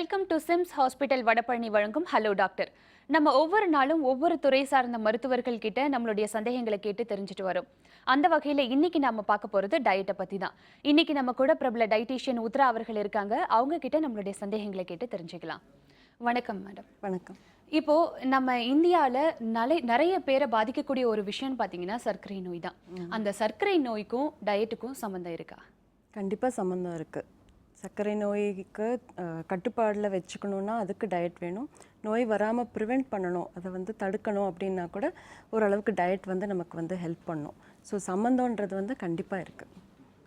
Welcome to SIMS hospital Vadapalani வழங்கும் hello doctor. நம்ம ஒவ்வொரு நாளும் ஒவ்வொரு துறை சார்ந்த மருத்துவர்கள் கிட்ட நம்மளுடைய சந்தேகங்களை கேட்டு தெரிஞ்சுட்டு வரோம். அந்த வகையில் இன்னைக்கு நாம பார்க்க போறது டயட்டை பத்தி தான். இன்னைக்கு நம்ம கூட பிரபல டயட்டீஷியன் உத்ரா அவர்கள் இருக்காங்க. அவங்க கிட்ட நம்மளுடைய சந்தேகங்களை கேட்டு தெரிஞ்சுக்கலாம். வணக்கம் மேடம். வணக்கம். இப்போ நம்ம இந்தியாவில் நிறைய பேரை பாதிக்கக்கூடிய ஒரு விஷயம்னு பார்த்தீங்கன்னா சர்க்கரை நோய் தான். அந்த சர்க்கரை நோய்க்கும் டயட்டுக்கும் சம்மந்தம் இருக்கா? கண்டிப்பாக சம்மந்தம் இருக்குது. சர்க்கரை நோய்க்கு கட்டுப்பாடில் வச்சுக்கணுன்னா அதுக்கு டயட் வேணும். நோய் வராமல் ப்ரிவெண்ட் பண்ணணும், அதை தடுக்கணும் அப்படின்னா கூட ஓரளவுக்கு டயட் நமக்கு ஹெல்ப் பண்ணும். ஸோ சம்மந்தம்ன்றது கண்டிப்பாக இருக்குது.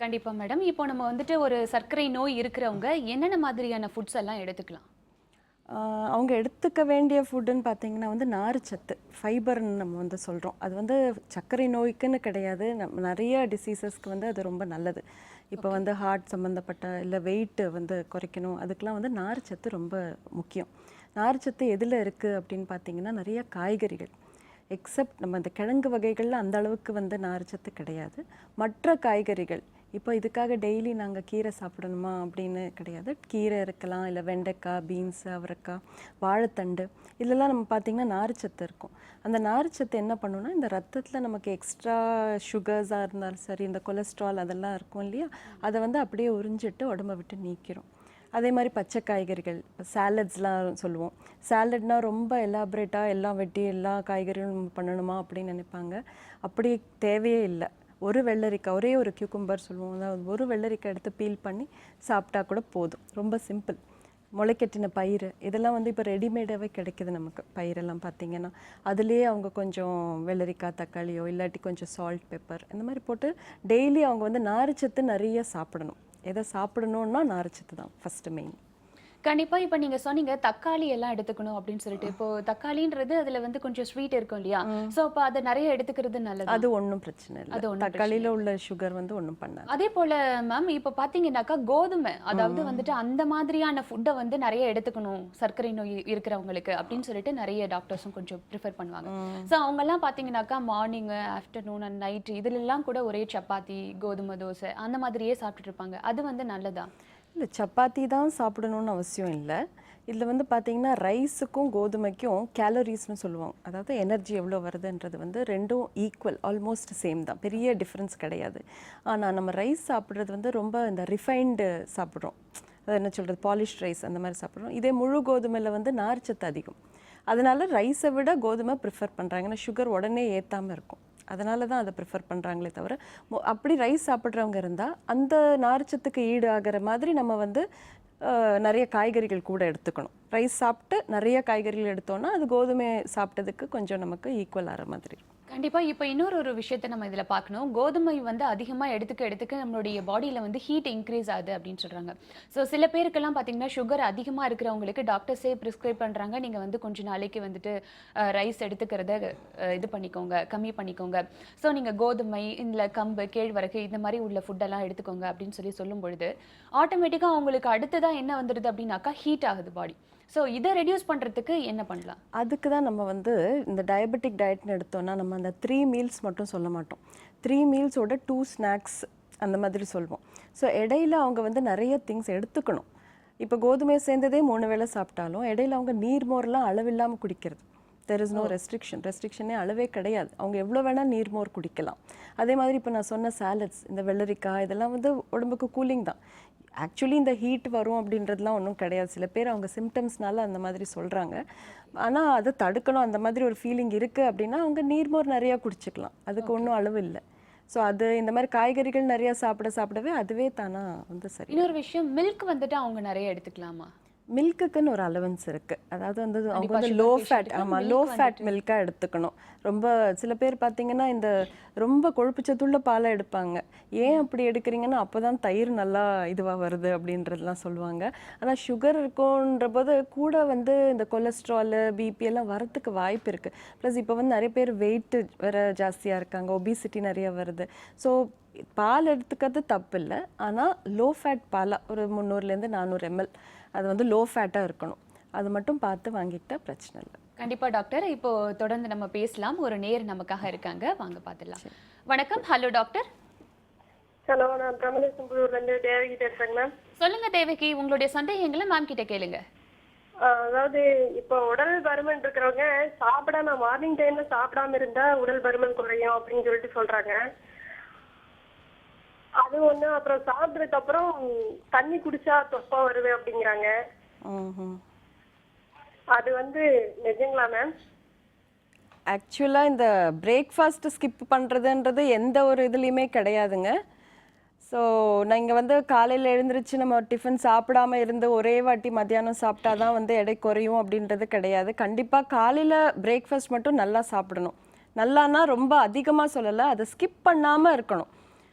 கண்டிப்பாக மேடம். இப்போ நம்ம ஒரு சர்க்கரை நோய் இருக்கிறவங்க என்னென்ன மாதிரியான ஃபுட்ஸ் எல்லாம் எடுத்துக்கலாம்? அவங்க எடுத்துக்க வேண்டிய ஃபுட்டுன்னு பார்த்தீங்கன்னா நார்ச்சத்து, ஃபைபர்னு நம்ம சொல்கிறோம். அது சர்க்கரை நோய்க்குன்னு கிடையாது, நிறைய டிசீசஸ்க்கு அது ரொம்ப நல்லது. இப்போ ஹார்ட் சம்மந்தப்பட்ட இல்லை வெயிட்டு குறைக்கணும், அதுக்கெலாம் நார்ச்சத்து ரொம்ப முக்கியம். நார்ச்சத்து எதில் இருக்குது அப்படின்னு பார்த்தீங்கன்னா நிறைய காய்கறிகள், எக்ஸப்ட் நம்ம இந்த கிழங்கு வகைகளில் அந்த அளவுக்கு நார்ச்சத்து கிடையாது. மற்ற காய்கறிகள், இப்போ இதுக்காக டெய்லி நாங்கள் கீரை சாப்பிடணுமா அப்படின்னு கிடையாது. கீரை இருக்கலாம், இல்லை வெண்டைக்காய், பீன்ஸ், அவரைக்காய், வாழைத்தண்டு, இதெல்லாம் நம்ம பார்த்திங்கன்னா நார்ச்சத்து இருக்கும். அந்த நார்ச்சத்து என்ன பண்ணுன்னா இந்த ரத்தத்தில் நமக்கு எக்ஸ்ட்ரா சுகர்ஸாக இருந்தாலும் சரி, இந்த கொலஸ்ட்ரால் அதெல்லாம் இருக்கும் இல்லையா, அதை அப்படியே உறிஞ்சிட்டு உடம்பை விட்டு நீக்கிறோம். அதே மாதிரி பச்சை காய்கறிகள், சாலட்ஸ்லாம் சொல்லுவோம். சாலட்னால் ரொம்ப எலாபரேட்டாக எல்லாம் வெட்டி எல்லா காய்கறிகளும் பண்ணணுமா அப்படின்னு நினைப்பாங்க. அப்படி தேவையே இல்லை. ஒரு வெள்ளரிக்காய், ஒரே ஒரு கியூக்கும்பர் சொல்லுவோம், அதாவது ஒரு வெள்ளரிக்காய் எடுத்து பீல் பண்ணி சாப்பிட்டா கூட போதும். ரொம்ப சிம்பிள். முளைக்கட்டின பயிர் இதெல்லாம் இப்போ ரெடிமேடாகவே கிடைக்கிது நமக்கு. பயிரெல்லாம் பார்த்திங்கன்னா அதுலேயே அவங்க கொஞ்சம் வெள்ளரிக்காய், தக்காளியோ இல்லாட்டி கொஞ்சம் சால்ட், பெப்பர் இந்த மாதிரி போட்டு டெய்லி அவங்க நார்ச்சத்து நிறைய சாப்பிடணும். எதை சாப்பிடணுன்னா நார்ச்சத்து தான் ஃபஸ்ட்டு மெயின். கண்டிப்பாக. இப்போ நீங்கள் சொன்னீங்க தக்காளி எல்லாம் எடுத்துக்கணும் அப்படின்னு சொல்லிட்டு. இப்போ தக்காளின்றது அதில் கொஞ்சம் ஸ்வீட் இருக்கும் இல்லையா, ஸோ அப்போ அதை நிறைய எடுத்துக்கிறது நல்லது. அது ஒன்றும் பிரச்சனை இல்லை, அது தக்காளியில் உள்ள சுகர் ஒன்றும் பண்ணாது. அதே போல் மேம், இப்போ பார்த்தீங்கன்னாக்கா கோதுமை, அதாவது அந்த மாதிரியான ஃபுட்டை நிறைய எடுத்துக்கணும் சர்க்கரை நோய் இருக்கிறவங்களுக்கு அப்படின்னு சொல்லிட்டு நிறைய டாக்டர்ஸும் கொஞ்சம் ப்ரிஃபர் பண்ணுவாங்க. ஸோ அவங்கெல்லாம் பார்த்தீங்கன்னாக்கா மார்னிங்கு, ஆஃப்டர்நூன் அண்ட் நைட் இதுலெல்லாம் கூட ஒரே சப்பாத்தி, கோதுமை தோசை அந்த மாதிரியே சாப்பிட்டுட்டு இருப்பாங்க. அது நல்லதா? இல்லை, சப்பாத்தி தான் சாப்பிடணும்னு அவசியம் இல்லை. இதில் பார்த்தீங்கன்னா ரைஸுக்கும் கோதுமைக்கும் கேலரிஸ்னு சொல்லுவாங்க, அதாவது எனர்ஜி எவ்வளோ வருதுன்றது ரெண்டும் ஈக்குவல், ஆல்மோஸ்ட் சேம் தான், பெரிய டிஃப்ரென்ஸ் கிடையாது. ஆனால் நம்ம ரைஸ் சாப்பிட்றது ரொம்ப இந்த ரிஃபைன்டு சாப்பிட்றோம், அது என்ன சொல்கிறது, பாலிஷ்ட் ரைஸ் அந்த மாதிரி சாப்பிட்றோம். இதே முழு கோதுமையில் நார்ச்சத்து அதிகம். அதனால் ரைஸை விட கோதுமை ப்ரிஃபர் பண்ணுறாங்க, ஏன்னா சுகர் உடனே ஏற்றாமல் இருக்கும். அதனால தான் அதை ப்ரிஃபர் பண்ணுறாங்களே தவிர, அப்படி ரைஸ் சாப்பிட்றவங்க இருந்தால் அந்த நார்ச்சத்துக்கு ஈடு ஆகிற மாதிரி நம்ம நிறைய காய்கறிகள் கூட எடுத்துக்கணும். ரைஸ் சாப்பிட்டு நிறைய காய்கறிகள் எடுத்தோன்னா அது கோதுமை சாப்பிட்டதுக்கு கொஞ்சம் நமக்கு ஈக்குவல் ஆகிற மாதிரி இருக்கும். கண்டிப்பாக. இப்போ இன்னொரு விஷயத்தை நம்ம இதில் பார்க்கணும். கோதுமை அதிகமாக எடுத்துக்க நம்மளுடைய பாடியில் ஹீட் இன்க்ரீஸ் ஆகுது அப்படின்னு சொல்கிறாங்க. ஸோ சில பேருக்கெல்லாம் பார்த்தீங்கன்னா சுகர் அதிகமாக இருக்கிறவங்களுக்கு டாக்டர்ஸே ப்ரிஸ்கிரைப் பண்ணுறாங்க, நீங்கள் கொஞ்ச நாளைக்கு ரைஸ் எடுத்துக்கிறத இது பண்ணிக்கோங்க, கம்மி பண்ணிக்கோங்க. ஸோ நீங்கள் கோதுமை, இல்லை கம்பு, கேழ்வரகு இந்த மாதிரி உள்ள ஃபுட்டெல்லாம் எடுத்துக்கோங்க அப்படின்னு சொல்லும் பொழுது ஆட்டோமேட்டிக்காக அவங்களுக்கு அடுத்ததாக என்ன வந்துடுது அப்படின்னாக்கா ஹீட் ஆகுது பாடி. ஸோ இதை ரெடியூஸ் பண்ணுறதுக்கு என்ன பண்ணலாம்? அதுக்கு தான் நம்ம இந்த டயபெட்டிக் டயட்னு எடுத்தோன்னா நம்ம அந்த 3 மீல்ஸ் மட்டும் சொல்ல மாட்டோம். 3 மீல்ஸோட 2 ஸ்நாக்ஸ் அந்த மாதிரி சொல்வோம். ஸோ இடையில அவங்க நிறைய திங்ஸ் எடுத்துக்கணும். இப்போ கோதுமையை சேர்ந்ததே 3 வேளை சாப்பிட்டாலும் இடையில அவங்க நீர்மோர்லாம் அளவில்லாமல் குடிக்கிறது. தெர் இஸ் நோ ரெஸ்ட்ரிக்ஷனே அளவே கிடையாது. அவங்க எவ்வளோ வேணால் நீர்மோர் குடிக்கலாம். அதே மாதிரி இப்போ நான் சொன்ன சாலட்ஸ், இந்த வெள்ளரிக்காய் இதெல்லாம் உடம்புக்கு கூலிங் தான். ஆக்சுவலி இந்த ஹீட் வரும் அப்படின்றதுலாம் ஒன்றும் கிடையாது. சில பேர் அவங்க சிம்டம்ஸ்னால அந்த மாதிரி சொல்கிறாங்க. ஆனால் அதை தடுக்கணும், அந்த மாதிரி ஒரு ஃபீலிங் இருக்குது அப்படின்னா அவங்க நீர்மோர் நிறையா குடிச்சிக்கலாம், அதுக்கு ஒன்றும் அளவு இல்லை. ஸோ அது இந்த மாதிரி காய்கறிகள் நிறையா சாப்பிடவே அதுவே தானாக சரி. இன்னொரு விஷயம், மில்க் அவங்க நிறைய எடுத்துக்கலாமா? மில்க்குன்னு ஒரு அலவன்ஸ் இருக்குது, அதாவது அவங்க லோ ஃபேட், ஆமாம் லோ ஃபேட் மில்காக எடுத்துக்கணும். ரொம்ப சில பேர் பார்த்திங்கன்னா இந்த ரொம்ப கொழுப்புச்சத்துள்ள பாலை எடுப்பாங்க. ஏன் அப்படி எடுக்கிறீங்கன்னா அப்போ தான் தயிர் நல்லா இதுவாக வருது அப்படின்றதுலாம் சொல்லுவாங்க. ஆனால் சுகர் இருக்குன்ற போது கூட இந்த கொலஸ்ட்ராலு, பிபி எல்லாம் வரத்துக்கு வாய்ப்பு இருக்குது. ப்ளஸ் இப்போ நிறைய பேர் வெயிட்டு வேறு ஜாஸ்தியாக இருக்காங்க, ஒபிசிட்டி நிறைய வருது. ஸோ பால் எடுத்துக்கிறது தப்பு இல்லை, ஆனால் லோ ஃபேட் பாலாக ஒரு 300 400 ml அது லோ ஃபேட்டாக இருக்கணும். அது மட்டும் பார்த்து வாங்கிக்கிட்டா பிரச்சனை இல்லை. கண்டிப்பாக டாக்டர். இப்போ தொடர்ந்து நம்ம பேசலாம். ஒரு நேர் நமக்காக இருக்காங்க, வாங்க பார்த்துடலாம். வணக்கம். Hello doctor. ஹலோ, நான் தமிழசம்பூர்லேருந்து தேவகி பேசுகிறேங்க மேம். சொல்லுங்க தேவகி, உங்களுடைய சந்தேகங்களை மேம் கிட்ட கேளுங்க. அதாவது இப்போ உடல் பருமன் இருக்கிறவங்க சாப்பிடாம மார்னிங் டைம்ல சாப்பிடாம இருந்தா உடல் பருமன் குறையும் அப்படின்னு சொல்லிட்டு சொல்றாங்க. அது ஒண்ணு. அப்புறம் சாப்பிட்டதுக்கு அப்புறம் தண்ணி குடிச்சா தொப்பை வருது அப்படிங்கிறாங்க. அது நிஜங்களா மேம்? ஆக்சுவலாக இந்த பிரேக்ஃபாஸ்ட் ஸ்கிப் பண்ணுறதுன்றது எந்த ஒரு இதுலேயுமே கிடையாதுங்க. ஸோ நீங்கள் காலையில் எழுந்திரிச்சு நம்ம டிஃபன் சாப்பிடாம இருந்து ஒரே வாட்டி மத்தியானம் சாப்பிட்டா தான் எடை குறையும் அப்படின்றது கிடையாது. கண்டிப்பாக காலையில் பிரேக்ஃபாஸ்ட் மட்டும் நல்லா சாப்பிடணும். நல்லானா ரொம்ப அதிகமாக சொல்லலை, அதை ஸ்கிப் பண்ணாமல் இருக்கணும்.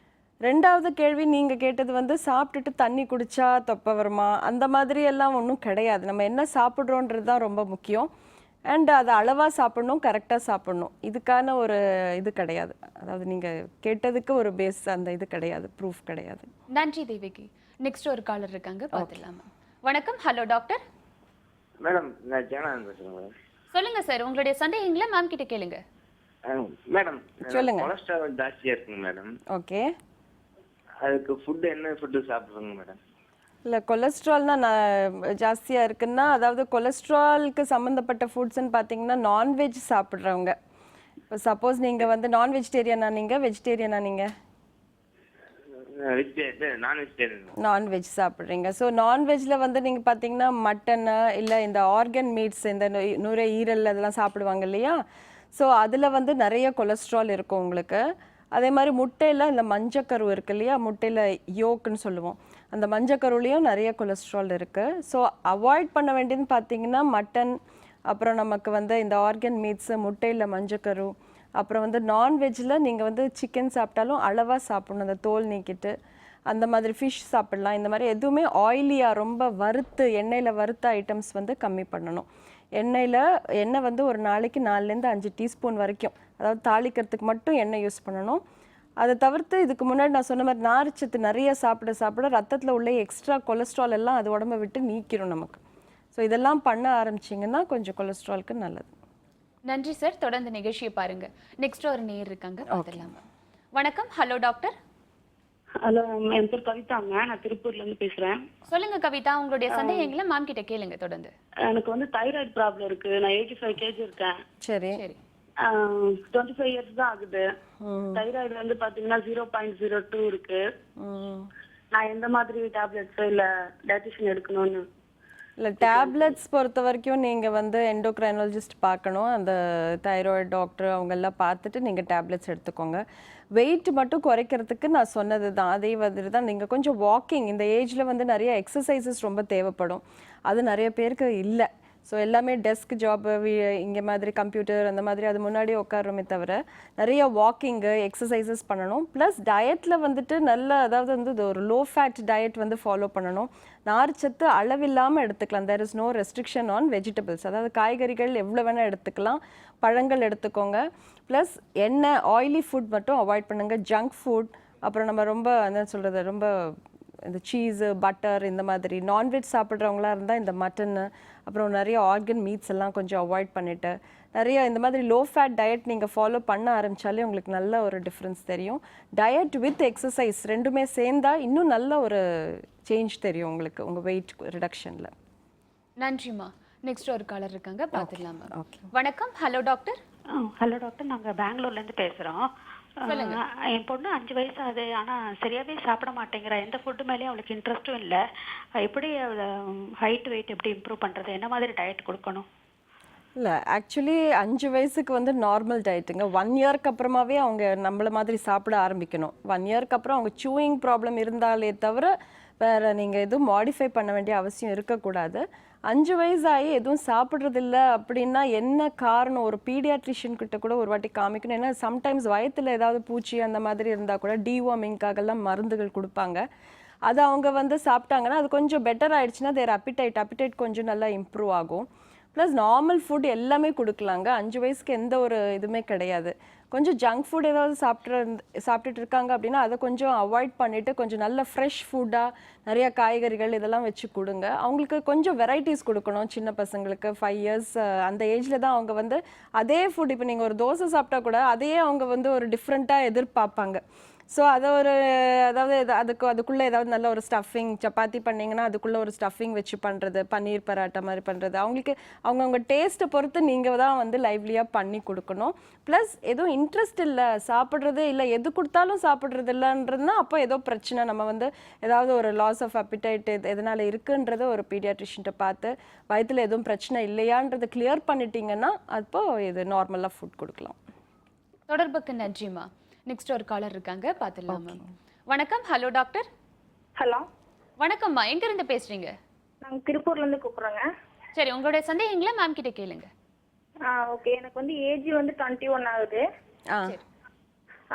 ரெண்டாவது கேள்வி நீங்கள் கேட்டது சாப்பிட்டுட்டு தண்ணி குடிச்சா தொப்பை வருமா, அந்த மாதிரி எல்லாம் ஒன்றும் கிடையாது. நம்ம என்ன சாப்பிட்றோன்றது தான் ரொம்ப முக்கியம். அண்ட் அதை அளவாக சாப்பிடணும், கரெக்டாக சாப்பிடணும். இதுக்கான ஒரு இது கிடையாது. அதாவது நீங்கள் கேட்டதுக்கு ஒரு பேஸ் அந்த இது கிடையாது, ப்ரூஃப் கிடையாது. நன்றி தேவிகி. நெக்ஸ்ட் ஒரு காலர் இருக்காங்க, பார்த்துடலாமா? வணக்கம். Hello doctor. மேடம், நான் ஜெகநாதன் பேசுறேன் மேடம். சொல்லுங்க சார், உங்களுடைய சந்தேகங்களை மேம் கிட்ட கேளுங்க. மேடம், சொல்லுங்க. கொலஸ்ட்ரால் ஜாஸ்தியா இருக்குங்க மேடம். ஓகே. அதுக்கு ஃபுட் என்ன ஃபுட்டு சாப்பிடுறீங்க மேடம்? இல்லை, கொலஸ்ட்ரால்னா ஜாஸ்தியாக இருக்குன்னா, அதாவது கொலஸ்ட்ராலுக்கு சம்மந்தப்பட்ட ஃபுட்ஸ்ன்னு பார்த்தீங்கன்னா நான்வெஜ் சாப்பிட்றவங்க. இப்போ சப்போஸ் நீங்கள் நான் வெஜிடேரியனா, நீங்கள் வெஜிடேரியனா? நீங்கள் நான்வெஜ் சாப்பிட்றீங்க. ஸோ நான்வெஜ்ஜில் நீங்கள் பார்த்தீங்கன்னா மட்டனு இல்லை இந்த ஆர்கன் மீட்ஸ், இந்த நுரையீரல் அதெல்லாம் சாப்பிடுவாங்க இல்லையா? ஸோ அதில் நிறைய கொலஸ்ட்ரால் இருக்கும் உங்களுக்கு. அதே மாதிரி முட்டையில் இந்த மஞ்சக்கரு இருக்கு இல்லையா, முட்டையில் யோக்குன்னு சொல்லுவோம், அந்த மஞ்சக்கருலையும் நிறைய கொலஸ்ட்ரால் இருக்குது. ஸோ அவாய்ட் பண்ண வேண்டியதுன்னு பார்த்தீங்கன்னா மட்டன், அப்புறம் நமக்கு இந்த ஆர்கன் மீட்ஸு, முட்டையில் மஞ்சக்கரு, அப்புறம் நான்வெஜ்ஜில் நீங்கள் சிக்கன் சாப்பிட்டாலும் அளவாக சாப்பிடணும், அந்த தோல் நீக்கிட்டு. அந்த மாதிரி ஃபிஷ் சாப்பிடலாம். இந்த மாதிரி எதுவுமே ஆயிலியாக ரொம்ப வறுத்து எண்ணெயில் வறுத்த ஐட்டம்ஸ் கம்மி பண்ணணும். எண்ணெய் ஒரு நாளைக்கு 4லேருந்து 5 டீஸ்பூன் வரைக்கும், அதாவது தாளிக்கிறதுக்கு மட்டும் எண்ணெய் யூஸ் பண்ணணும். அதை தவிர்த்து இதுக்கு முன்னாடி நான் சொன்ன மாதிரி நார்ச்சத்து நிறைய சாப்பிட சாப்பிட ரத்தத்தில் உள்ள எக்ஸ்ட்ரா கொலஸ்ட்ரால் எல்லாம் அது உடம்பை விட்டு நீக்கிடும் நமக்கு. ஸோ இதெல்லாம் பண்ண ஆரம்பிச்சிங்கன்னா கொஞ்சம் கொலஸ்ட்ராலுக்கு நல்லது. நன்றி சார். தொடர்ந்து நிகழ்ச்சியை பாருங்க. நெக்ஸ்ட் ஒரு நேயர் இருக்காங்க, பார்த்துடலாமா? வணக்கம். Hello doctor. ஹலோ, என் பேர் கவிதாங்க, நான் திருப்பூர்ல இருந்து பேசுறேன். சொல்லுங்க கவிதா, உங்களுடைய சந்தேகங்களை மேம் கிட்ட கேளுங்க. தொடர்ந்து. எனக்கு தைராய்டு ப்ராப்ளம் இருக்கு. நான் 85 kg இருக்கேன். சரி. 25 இயர்ஸ் தான் ஆகுது. தைராய்டு பாத்தீங்கன்னா 0.02 இருக்கு. நான் எந்த மாதிரி டேப்லெட்ஸ் இல்ல டயட்டிஷியன் எடுக்கணும்னு? இல்லை, டேப்லெட்ஸ் பொறுத்த வரைக்கும் நீங்கள் எண்டோக்ரைனாலஜிஸ்ட் பார்க்கணும். அந்த தைராய்டு டாக்டர் அவங்கெல்லாம் பார்த்துட்டு நீங்கள் டேப்லெட்ஸ் எடுத்துக்கோங்க. வெயிட் மட்டும் குறைக்கிறதுக்கு நான் சொன்னது தான், அதே மாதிரி தான் நீங்கள் கொஞ்சம் வாக்கிங், இந்த ஏஜில் நிறைய எக்ஸசைசஸ் ரொம்ப தேவைப்படும். அது நிறைய பேருக்கு இல்லை. ஸோ எல்லாமே டெஸ்க் ஜாப்பு, இங்கே மாதிரி கம்ப்யூட்டர் அந்த மாதிரி அது முன்னாடியே உட்காருமே தவிர நிறைய வாக்கிங்கு, எக்ஸசைசஸ் பண்ணணும். ப்ளஸ் டயட்டில் நல்ல, அதாவது இது ஒரு லோ ஃபேட் டயட் ஃபாலோ பண்ணணும். நார்ச்சத்து அளவில்லாமல் எடுத்துக்கலாம். There is no restriction on vegetables, அதாவது காய்கறிகள் எவ்வளோ வேணால் எடுத்துக்கலாம். பழங்கள் எடுத்துக்கோங்க. ப்ளஸ் எண்ணெய், ஆயிலி ஃபுட் மட்டும் அவாய்ட் பண்ணுங்கள். ஜங்க் ஃபுட், அப்புறம் நம்ம ரொம்ப என்ன சொல்கிறது, ரொம்ப இந்த சீஸு, பட்டர், இந்த மாதிரி நான்வெஜ் சாப்பிட்றவங்களா இருந்தால் இந்த மட்டனு, அப்புறம் நிறைய ஆர்கன் மீட்ஸ் எல்லாம் கொஞ்சம் அவாய்ட் பண்ணிவிட்டு நிறைய இந்த மாதிரி லோ ஃபேட் டயட் நீங்கள் ஃபாலோ பண்ண ஆரம்பித்தாலே உங்களுக்கு நல்ல ஒரு டிஃப்ரென்ஸ் தெரியும். டயட் வித் எக்ஸசைஸ் ரெண்டுமே சேர்ந்தால் இன்னும் நல்ல ஒரு சேஞ்ச் தெரியும் உங்களுக்கு உங்கள் வெயிட் ரிடக்ஷனில். நன்றிம்மா. நெக்ஸ்ட் ஒரு காலர் இருக்காங்க, பார்த்துடலாமா? வணக்கம். Hello doctor. ஹலோ டாக்டர், நாங்கள் பெங்களூர்லேருந்து பேசுகிறோம். என் பொண்ணு 5 வயசு ஆகுது, ஆனால் சரியாகவே சாப்பிட மாட்டேங்கிறா. எந்த ஃபுட்டு மேலேயும் அவளுக்கு இன்ட்ரெஸ்ட்டும் இல்லை. எப்படி ஹைட் வெயிட் எப்படி இம்ப்ரூவ் பண்ணுறது? என்ன மாதிரி டயட் கொடுக்கணும்? இல்லை, ஆக்சுவலி 5 வயசுக்கு நார்மல் டயட்டுங்க. 1 இயர்க்கு அப்புறமாவே அவங்க நம்மள மாதிரி சாப்பிட ஆரம்பிக்கணும். 1 இயர்க்கு அப்புறம் அவங்க சூயிங் ப்ராப்ளம் இருந்தாலே தவிர வேறு நீங்கள் எதுவும் மாடிஃபை பண்ண வேண்டிய அவசியம் இருக்கக்கூடாது. 5 வயசாகி எதுவும் சாப்பிட்றதில்ல அப்படின்னா என்ன காரணம், ஒரு பீடியாட்ரிஷியன் கிட்ட கூட ஒரு வாட்டி காமிக்கணும். ஏன்னா சம்டைம்ஸ் வயத்தில் ஏதாவது பூச்சி அந்த மாதிரி இருந்தால் கூட டீவார்மிங்காகலாம் மருந்துகள் கொடுப்பாங்க. அது அவங்க சாப்பிட்டாங்கன்னா அது கொஞ்சம் பெட்டர் ஆகிடுச்சுன்னா தேர் அப்பிடைட் கொஞ்சம் நல்லா இம்ப்ரூவ் ஆகும். ப்ளஸ் நார்மல் ஃபுட் எல்லாமே கொடுக்கலாங்க. 5 வயசுக்கு எந்த ஒரு இதுவுமே கிடையாது. கொஞ்சம் ஜங்க் ஃபுட் ஏதாவது சாப்பிட்டுட்டு இருக்காங்க அப்படின்னா அதை கொஞ்சம் அவாய்ட் பண்ணிவிட்டு கொஞ்சம் நல்ல ஃப்ரெஷ் ஃபுட்டாக நிறைய காய்கறிகள் இதெல்லாம் வச்சு கொடுங்க. அவங்களுக்கு கொஞ்சம் வெரைட்டிஸ் கொடுக்கணும். சின்ன பசங்களுக்கு 5 இயர்ஸ் அந்த ஏஜில் தான் அவங்க அதே ஃபுட், இப்போ நீங்கள் ஒரு தோசை சாப்பிட்டா கூட அதையே அவங்க ஒரு டிஃப்ரெண்ட்டாக எதிர்பார்ப்பாங்க. ஸோ அதை ஒரு அதாவது அதுக்குள்ளே ஏதாவது நல்ல ஒரு ஸ்டஃபிங் சப்பாத்தி பண்ணிங்கன்னா அதுக்குள்ளே ஒரு ஸ்டஃபிங் வச்சு பண்ணுறது, பன்னீர் பராட்டா மாதிரி பண்ணுறது, அவங்களுக்கு அவங்கவுங்க டேஸ்ட்டை பொறுத்து நீங்கள் தான் வந்து லைவ்லியாக பண்ணி கொடுக்கணும். ப்ளஸ் எதுவும் இன்ட்ரெஸ்ட் இல்லை, சாப்பிட்றதே இல்லை, எது கொடுத்தாலும் சாப்பிட்றது இல்லைன்றதுனா அப்போ ஏதோ பிரச்சனை, நம்ம வந்து ஏதாவது ஒரு லாஸ் ஆஃப் அப்பிடைட் எதனால் இருக்குன்றத ஒரு பீடியாட்ரிஷியன்ட்ட பார்த்து வயிற்றில் எதுவும் பிரச்சனை இல்லையான்றதை கிளியர் பண்ணிட்டீங்கன்னா அப்போ இது நார்மலாக ஃபுட் கொடுக்கலாம். தொடர்புக்கு நன்றிம்மா. நெக்ஸ்ட் ஒரு காலர் இருக்காங்க, பார்த்துடலாம் மேம். வணக்கம். Hello doctor. ஹலோ, வணக்கம்மா, எங்க இருந்து பேசுறீங்க? நாங்க திருப்பூர்ல இருந்து கூப்பிடுறோங்க. சரி, உங்களுடைய சந்தேகங்களை மேம் கிட்ட கேளுங்க. ஓகே, எனக்கு வந்து ஏஜ் வந்து 21 ஆகுது. ஆ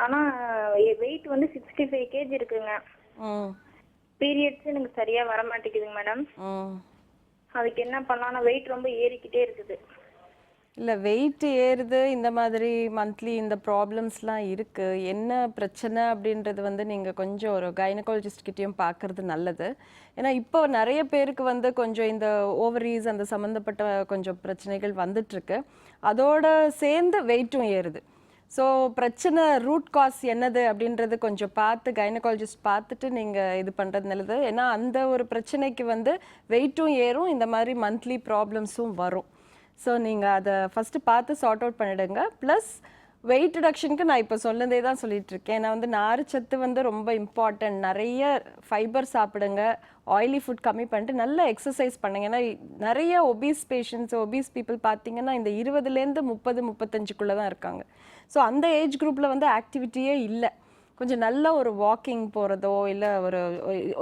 ஆனா வெயிட் வந்து 65 kg இருக்குங்க. பீரியட்ஸ் எனக்கு சரியா வர மாட்டேங்குதுங்க மேடம். அதுக்கு என்ன பண்ணலாம்? வெயிட் ரொம்ப ஏறிக்கிட்டே இருக்குது. இல்லை, வெயிட் ஏறுது, இந்த மாதிரி மந்த்லி இந்த ப்ராப்ளம்ஸ்லாம் இருக்குது. என்ன பிரச்சனை அப்படின்றது வந்து நீங்கள் கொஞ்சம் ஒரு கைனகாலஜிஸ்ட் கிட்டேயும் பார்க்குறது நல்லது. ஏன்னா இப்போ நிறைய பேருக்கு வந்து கொஞ்சம் இந்த ஓவரீஸ் அந்த சம்மந்தப்பட்ட கொஞ்சம் பிரச்சனைகள் வந்துட்டுருக்கு. அதோட சேர்ந்து வெயிட்டும் ஏறுது. ஸோ பிரச்சனை ரூட் காஸ் என்னது அப்படின்றது கொஞ்சம் பார்த்து கைனகாலஜிஸ்ட் பார்த்துட்டு நீங்கள் இது பண்ணுறது நல்லது. ஏன்னா அந்த ஒரு பிரச்சனைக்கு வந்து வெயிட்டும் ஏறும், இந்த மாதிரி மந்த்லி ப்ராப்ளம்ஸும் வரும். ஸோ நீங்கள் அதை ஃபஸ்ட்டு பார்த்து சார்ட் அவுட் பண்ணிவிடுங்க. ப்ளஸ் வெயிட் ரிடக்ஷனுக்கு நான் இப்போ சொன்னதே தான் சொல்லிட்டு இருக்கேன். நான் வந்து நார்ச்சத்து வந்து ரொம்ப இம்பார்ட்டன்ட். நிறைய ஃபைபர் சாப்பிடுங்க, ஆயிலி ஃபுட் கம்மி பண்ணிட்டு நல்ல எக்ஸசைஸ் பண்ணுங்க. ஏன்னா நிறைய ஒபீஸ் பேஷண்ட்ஸ், ஒபீஸ் பீப்புள் பார்த்தீங்கன்னா இந்த 20லேருந்து 30-35க்குள்ளே தான் இருக்காங்க. ஸோ அந்த ஏஜ் குரூப்பில் வந்து ஆக்டிவிட்டியே இல்லை. கொஞ்சம் நல்ல ஒரு வாக்கிங் போகிறதோ இல்லை ஒரு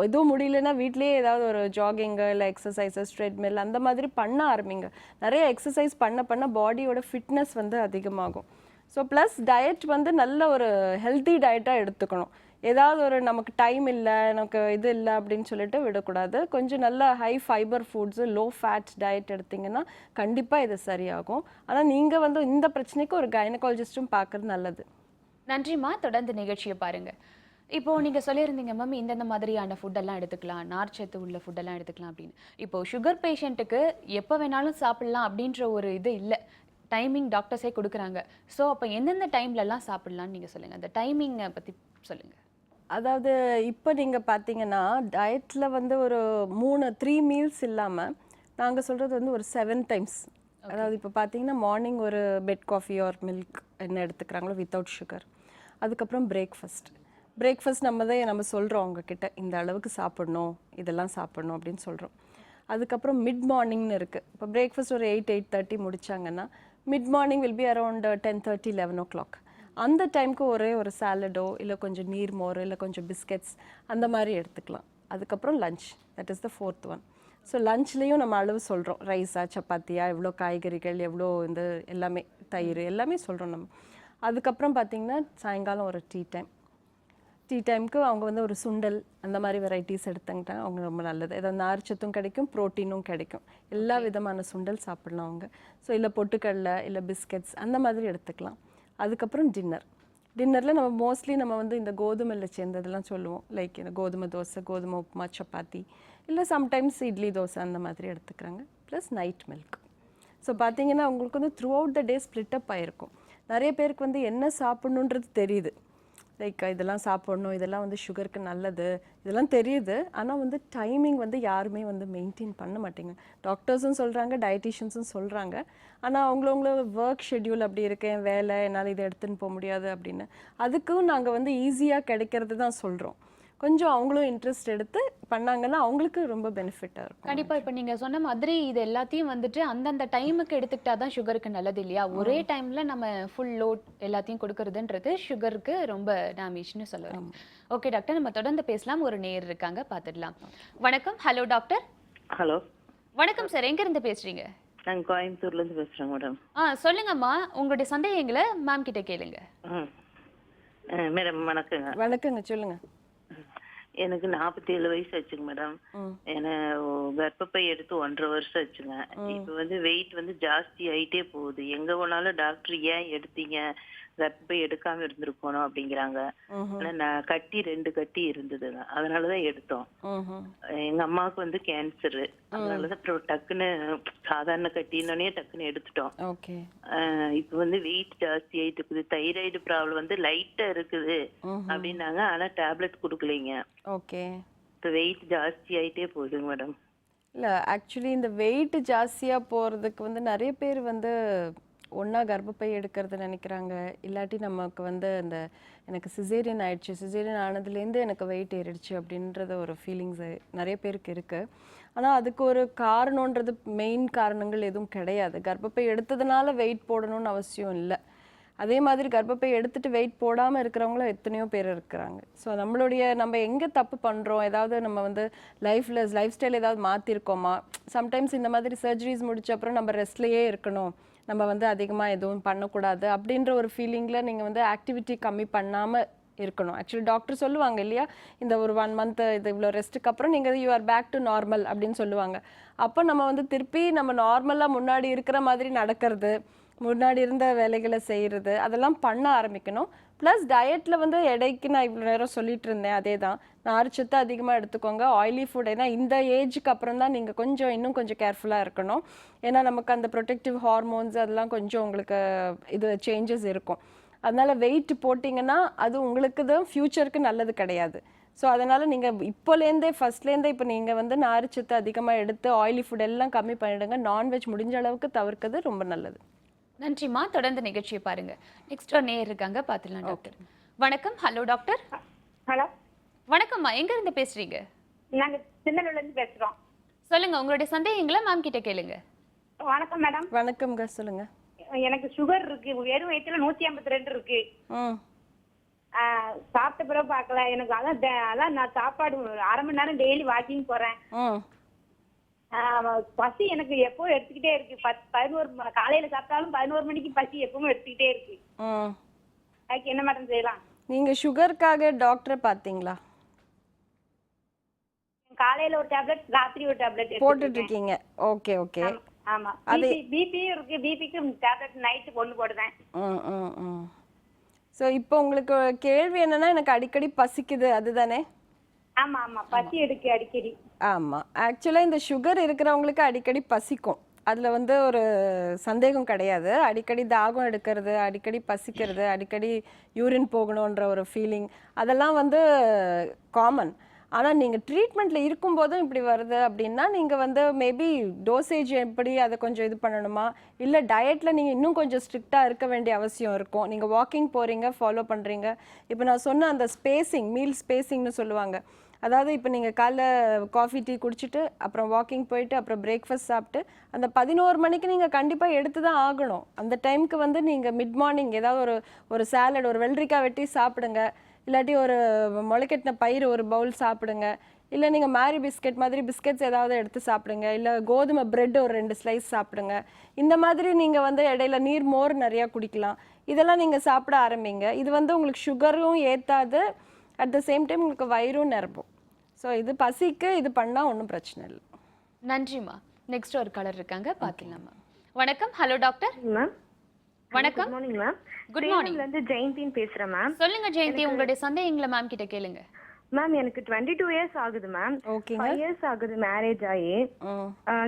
எதுவும் முடியலன்னா வீட்லேயே ஏதாவது ஒரு ஜாகிங்கு இல்லை எக்ஸசைசஸ், ட்ரெட்மில் அந்த மாதிரி பண்ண ஆரம்பிங்க. நிறைய எக்ஸசைஸ் பண்ண பாடியோட ஃபிட்னஸ் வந்து அதிகமாகும். ஸோ ப்ளஸ் டயட் வந்து நல்ல ஒரு ஹெல்த்தி டயட்டாக எடுத்துக்கணும். ஏதாவது ஒரு நமக்கு டைம் இல்லை, எனக்கு இது இல்லை அப்படின்னு சொல்லிட்டு விடக்கூடாது. கொஞ்சம் நல்ல high fibre foods, low fat diet எடுத்திங்கன்னா கண்டிப்பாக இது சரியாகும். ஆனால் நீங்கள் வந்து இந்த பிரச்சனைக்கு ஒரு கைனகாலஜிஸ்ட்டும் பார்க்குறது நல்லது. நன்றிம்மா. தொடர்ந்து நிகழ்ச்சியை பாருங்க. இப்போ நீங்க சொல்லியிருந்தீங்க மேம், இந்தந்த மாதிரியான ஃபுட்டெல்லாம் எடுத்துக்கலாம், நார்ச்சத்து உள்ள ஃபுட்டெல்லாம் எடுத்துக்கலாம் அப்படின்னு. இப்போ சுகர் பேஷண்ட்டுக்கு எப்போ வேணாலும் சாப்பிடலாம் அப்படின்ற ஒரு இது இல்லை, டைமிங் டாக்டர்ஸே கொடுக்குறாங்க. ஸோ அப்போ எந்தெந்த டைம்லலாம் சாப்பிடலாம்னு நீங்கள் சொல்லுங்கள், அந்த டைமிங்கை பற்றி சொல்லுங்கள். அதாவது இப்போ நீங்கள் பார்த்தீங்கன்னா டயட்டில் வந்து ஒரு 3 மீல்ஸ் இல்லாமல் நாங்கள் சொல்கிறது வந்து ஒரு 7 டைம்ஸ். அதாவது இப்போ பார்த்தீங்கன்னா மார்னிங் ஒரு பெட் காஃபி ஆர் மில்க் என்ன எடுத்துக்கிறாங்களோ வித்தவுட் சுகர். அதுக்கப்புறம் பிரேக்ஃபாஸ்ட் நம்ம சொல்கிறோம் அவங்கக்கிட்ட இந்த அளவுக்கு சாப்பிடணும், இதெல்லாம் சாப்பிடணும் அப்படின்னு சொல்கிறோம். அதுக்கப்புறம் மிட் மார்னிங்னு இருக்குது. இப்போ பிரேக்ஃபாஸ்ட் ஒரு 8-8:30 முடித்தாங்கன்னா mid morning will be around 10:30-11 o'clock. அந்த டைமுக்கு ஒரே ஒரு சாலடோ இல்லை கொஞ்சம் நீர் மோர் இல்லை கொஞ்சம் பிஸ்கெட்ஸ் அந்த மாதிரி எடுத்துக்கலாம். அதுக்கப்புறம் lunch, that is the 4th one. So லஞ்ச்லேயும் நம்ம அளவு சொல்கிறோம், ரைஸா சப்பாத்தியா, எவ்வளோ காய்கறிகள், எவ்வளோ இந்த எல்லாமே தயிர் எல்லாமே சொல்கிறோம் நம்ம. அதுக்கப்புறம் பார்த்திங்கன்னா சாயங்காலம் ஒரு டீ டைமுக்கு அவங்க வந்து ஒரு சுண்டல் அந்த மாதிரி வெரைட்டிஸ் எடுத்துக்கிட்டாங்க அவங்க ரொம்ப நல்லது. ஏதாவது நார்ச்சத்தும் கிடைக்கும், ப்ரோட்டீனும் கிடைக்கும். எல்லா விதமான சுண்டல் சாப்பிடலாம் அவங்க. ஸோ இல்லை பொட்டுக்கடலை இல்லை பிஸ்கெட்ஸ் அந்த மாதிரி எடுத்துக்கலாம். அதுக்கப்புறம் டின்னரில் நம்ம மோஸ்ட்லி நம்ம வந்து இந்த கோதுமையில் சேர்ந்ததெல்லாம் சொல்லுவோம், லைக் இந்த கோதுமை தோசை, கோதுமை உப்புமா, சப்பாத்தி, இல்லை சம்டைம்ஸ் இட்லி தோசை அந்த மாதிரி எடுத்துக்கிறாங்க. Plus night milk. ஸோ பார்த்தீங்கன்னா உங்களுக்கு வந்து through out the day split அப் ஆகிருக்கும். நிறைய பேருக்கு வந்து என்ன சாப்பிட்ணுன்றது தெரியுது, லைக் இதெல்லாம் சாப்பிட்ணும், இதெல்லாம் வந்து சுகருக்கு நல்லது, இதெல்லாம் தெரியுது. ஆனால் வந்து டைமிங் வந்து யாருமே வந்து மெயின்டைன் பண்ண மாட்டேங்க. டாக்டர்ஸும் சொல்கிறாங்க, டயட்டிஷியன்ஸும் சொல்கிறாங்க. ஆனால் அவங்கள ஒர்க் ஷெட்யூல் அப்படி இருக்கேன், வேலை, என்னால் இதை எடுத்துன்னு போக முடியாது அப்படின்னு. அதுக்கும் நாங்கள் வந்து ஈஸியாக கிடைக்கிறது தான் சொல்கிறோம். கொஞ்சம் அவங்களும் இன்ட்ரெஸ்ட் எடுத்து பண்ணாங்கன்னா அவங்களுக்கு ரொம்ப பெனிஃபிட்டாக இருக்கும். கண்டிப்பாக. இப்போ நீங்கள் சொன்ன மாதிரி இது எல்லாத்தையும் வந்துட்டு அந்தந்த டைமுக்கு எடுத்துக்கிட்டா தான் சுகருக்கு நல்லது இல்லையா? ஒரே டைமில் நம்ம ஃபுல் லோட் எல்லாத்தையும் கொடுக்கறதுன்றது சுகருக்கு ரொம்ப டேமேஜ்னு சொல்லுவோம். ஓகே டாக்டர், நம்ம தொடர்ந்து பேசலாம். ஒரு நேயர் இருக்காங்க, பார்த்துடலாம். வணக்கம். Hello doctor. ஹலோ. வணக்கம் சார், எங்கேருந்து பேசுகிறீங்க? நாங்கள் கோயம்புத்தூர்லேருந்து பேசுகிறோம் மேடம். சொல்லுங்கம்மா, உங்களுடைய சந்தேகங்களை மேம் கிட்ட கேளுங்க. மேடம் வணக்கங்க. வணக்கங்க, சொல்லுங்கள். எனக்கு 47 வயசு ஆச்சுங்க மேடம். எனக்கு கர்ப்பப்பை எடுத்து 1.5 வருஷம் ஆச்சுங்க. இப்போ வந்து வெயிட் வந்து ஜாஸ்தி ஆயிட்டே போகுது. எங்க போனாலும் டாக்டர் ஏன் எடுத்தீங்க, கர்ப்பப்பை எடுக்காம இருந்திருக்கணும் அப்படிங்கிறாங்க. ஆனா நான் கட்டி 2 கட்டி இருந்ததுங்க, அதனாலதான் எடுத்தோம். எங்க அம்மாவுக்கு வந்து கேன்சரு, அதனாலதான் அப்புறம் டக்குன்னு சாதாரண கட்டினோடனே டக்குன்னு எடுத்துட்டோம். இப்ப வந்து வெயிட் ஜாஸ்தி ஆயிட்டு இருக்குது, தைராய்டு ப்ராப்ளம் வந்து லைட்டா இருக்குது அப்படின்னாங்க, ஆனா டேப்லெட் கொடுக்கலைங்க. இப்ப வெயிட் ஜாஸ்தி ஆயிட்டே போகுதுங்க மேடம். இல்லை ஆக்சுவலி இந்த வெயிட் ஜாஸ்தியாக போகிறதுக்கு வந்து நிறைய பேர் வந்து ஒன்றா கர்ப்பப்பை எடுக்கிறது நினைக்கிறாங்க, இல்லாட்டி நமக்கு வந்து அந்த எனக்கு சிசேரியன் ஆயிடுச்சு, சிசேரியன் ஆனதுலேருந்து எனக்கு வெயிட் ஏறிடுச்சு அப்படின்றத ஒரு ஃபீலிங்ஸ் நிறைய பேருக்கு இருக்குது. ஆனால் அதுக்கு ஒரு காரணன்றது மெயின் காரணங்கள் எதுவும் கிடையாது. கர்ப்பப்பை எடுத்ததுனால வெயிட் போடணும்னு அவசியம் இல்லை. அதே மாதிரி கர்ப்பப்பை எடுத்துகிட்டு வெயிட் போடாமல் இருக்கிறவங்களும் எத்தனையோ பேர் இருக்கிறாங்க. ஸோ நம்ம எங்கே தப்பு பண்ணுறோம், ஏதாவது நம்ம வந்து லைஃப் ஸ்டைல் ஏதாவது மாற்றிருக்கோமா? சம்டைம்ஸ் இந்த மாதிரி சர்ஜரிஸ் முடிச்ச அப்புறம் நம்ம ரெஸ்ட்லேயே இருக்கணும், நம்ம வந்து அதிகமாக எதுவும் பண்ணக்கூடாது அப்படின்ற ஒரு ஃபீலிங்கில் நீங்கள் வந்து ஆக்டிவிட்டி கம்மி பண்ணாமல் இருக்கணும். ஆக்சுவலி டாக்டர் சொல்லுவாங்க இல்லையா, இந்த ஒரு 1 மந்த் இது இவ்வளோ ரெஸ்ட்டுக்கு அப்புறம் நீங்கள் you are back to normal அப்படின்னு சொல்லுவாங்க. அப்போ நம்ம வந்து திருப்பி நம்ம நார்மலாக முன்னாடி இருக்கிற மாதிரி நடக்கிறது, முன்னாடி இருந்த வேலைகளை செய்கிறது, அதெல்லாம் பண்ண ஆரம்பிக்கணும். ப்ளஸ் டயட்டில் வந்து எடைக்கு நான் இவ்வளோ நேரம் சொல்லிட்டு இருந்தேன், அதே தான் நார்ச்சத்து அதிகமாக எடுத்துக்கோங்க, ஆயிலி ஃபுட். ஏன்னா இந்த ஏஜுக்கு அப்புறம் தான் நீங்கள் இன்னும் கொஞ்சம் கேர்ஃபுல்லாக இருக்கணும். ஏன்னா நமக்கு அந்த ப்ரொடெக்டிவ் ஹார்மோன்ஸ் அதெல்லாம் கொஞ்சம் உங்களுக்கு இது சேஞ்சஸ் இருக்கும். அதனால் வெயிட் போட்டிங்கன்னா அது உங்களுக்கு தான் ஃப்யூச்சருக்கு நல்லது கிடையாது. ஸோ அதனால் நீங்கள் ஃபஸ்ட்லேருந்தே இப்போ நீங்கள் வந்து நார்ச்சத்து அதிகமாக எடுத்து ஆயிலி ஃபுட் எல்லாம் கம்மி பண்ணிவிடுங்க. நான்வெஜ் முடிஞ்ச அளவுக்கு தவிர்க்கிறது ரொம்ப நல்லது. நன்றிம்மா, தொடர்ந்து நிகழ்ச்சியை பாருங்க. நெக்ஸ்ட் ஒரு நேயர் இருக்காங்க, பார்த்துலாம் டாக்டர். வணக்கம். Hello doctor. ஹலோ வணக்கம்மா, எங்க இருந்து பேசுறீங்க? நாங்க திருநெல்வேலில இருந்து பேசுறோம். சொல்லுங்க, உங்களுடைய சந்தேகங்களை மேம் கிட்ட கேளுங்க. வணக்கம் மேடம். வணக்கம்ங்க, சொல்லுங்க. எனக்கு சுகர் இருக்கு, வெறும் வயிற்றுல 152 இருக்கு. சாப்பிட்ட பிறகு பார்க்கல எனக்கு. அதான் நான் சாப்பாடு 1/2 மணி நேரம் டெய்லி வாக்கிங் போறேன். பசி எனக்கு எப்போ எடுத்துக்கிட்டே இருக்கு. 11 காலையில சாப்பிட்டாலும் 11 மணிக்கு பசி எப்பவும் எடுத்துக்கிட்டே இருக்கு. அதுக்கு என்ன மேடம் செய்யலாம்? நீங்க சுகருக்காக டாக்டரை பார்த்தீங்களா? காலையில ஒரு டேப்லெட், ராத்திரி ஒரு டேப்லெட் போட்டுட்டு இருக்கீங்க. Okay okay. ஆமா. பிபி இருக்கு, பிபிக்கு டேப்லெட் நைட் கொண்டு போடுறேன். சோ இப்போ உங்களுக்கு கேள்வி என்னன்னா, எனக்கு அடிக்கடி பசிக்குது அதுதானே? ஆமா ஆமா, பசி எடுக்கு அடிக்கடி. ஆமா, ஆக்சுவலா இந்த சுகர் இருக்கிறவங்களுக்கு அடிக்கடி பசிக்கும், அதுல வந்து ஒரு சந்தேகம் கிடையாது. அடிக்கடி தாகம் எடுக்கிறது, அடிக்கடி பசிக்கிறது, அடிக்கடி யூரின் போகணுன்ற ஒரு ஃபீலிங், அதெல்லாம் வந்து காமன். ஆனால் நீங்கள் ட்ரீட்மெண்ட்டில் இருக்கும்போதும் இப்படி வருது அப்படின்னா நீங்கள் வந்து மேபி டோசேஜ் எப்படி அதை கொஞ்சம் இது பண்ணணுமா, இல்லை டயட்டில் நீங்கள் இன்னும் கொஞ்சம் ஸ்ட்ரிக்டாக இருக்க வேண்டிய அவசியம் இருக்கும். நீங்கள் வாக்கிங் போகிறீங்க, ஃபாலோ பண்ணுறீங்க. இப்போ நான் சொன்ன அந்த மீல் ஸ்பேசிங்னு சொல்லுவாங்க. அதாவது இப்போ நீங்கள் காலைல காஃபி டீ குடிச்சிட்டு அப்புறம் வாக்கிங் போயிட்டு அப்புறம் பிரேக்ஃபாஸ்ட் சாப்பிட்டு அந்த 11 மணிக்கு நீங்கள் கண்டிப்பாக எடுத்து தான் ஆகணும். அந்த டைமுக்கு வந்து நீங்கள் மிட் மார்னிங் ஏதாவது ஒரு சாலட், ஒரு வெள்ளரிக்காய் வெட்டி சாப்பிடுங்க, இல்லாட்டி ஒரு முளைக்கட்டின பயிர் ஒரு பவுல் சாப்பிடுங்க, இல்லை நீங்கள் மேரி பிஸ்கெட் மாதிரி பிஸ்கெட்ஸ் ஏதாவது எடுத்து சாப்பிடுங்க, இல்லை கோதுமை பிரெட் ஒரு 2 ஸ்லைஸ் சாப்பிடுங்க. இந்த மாதிரி நீங்கள் வந்து இடையில மோர் நிறையா குடிக்கலாம். இதெல்லாம் நீங்கள் சாப்பிட ஆரம்பிங்க. இது வந்து உங்களுக்கு சுகரும் ஏற்றாது, அட் த சேம் டைம் உங்களுக்கு வயிறும் நிரப்பும். ஸோ இது பசிக்கு இது பண்ணால் ஒன்றும் பிரச்சனை இல்லை. நன்றிம்மா. நெக்ஸ்ட் ஒரு காலர் இருக்காங்க, பார்க்கலாமா? வணக்கம். Hello doctor. மேம் வணக்கம். Good morning ma'am. Good morning. நான் வந்து ஜெயந்தின்னு பேசுறேன் மேம். சொல்லுங்க ஜெயந்தி, உங்களுடைய சந்தேகங்களை மேம் கிட்ட கேளுங்க. மேம் எனக்கு 22 இயர்ஸ் ஆகுது மேம். 5 இயர்ஸ் ஆகுது மேரேஜ் ஆகி.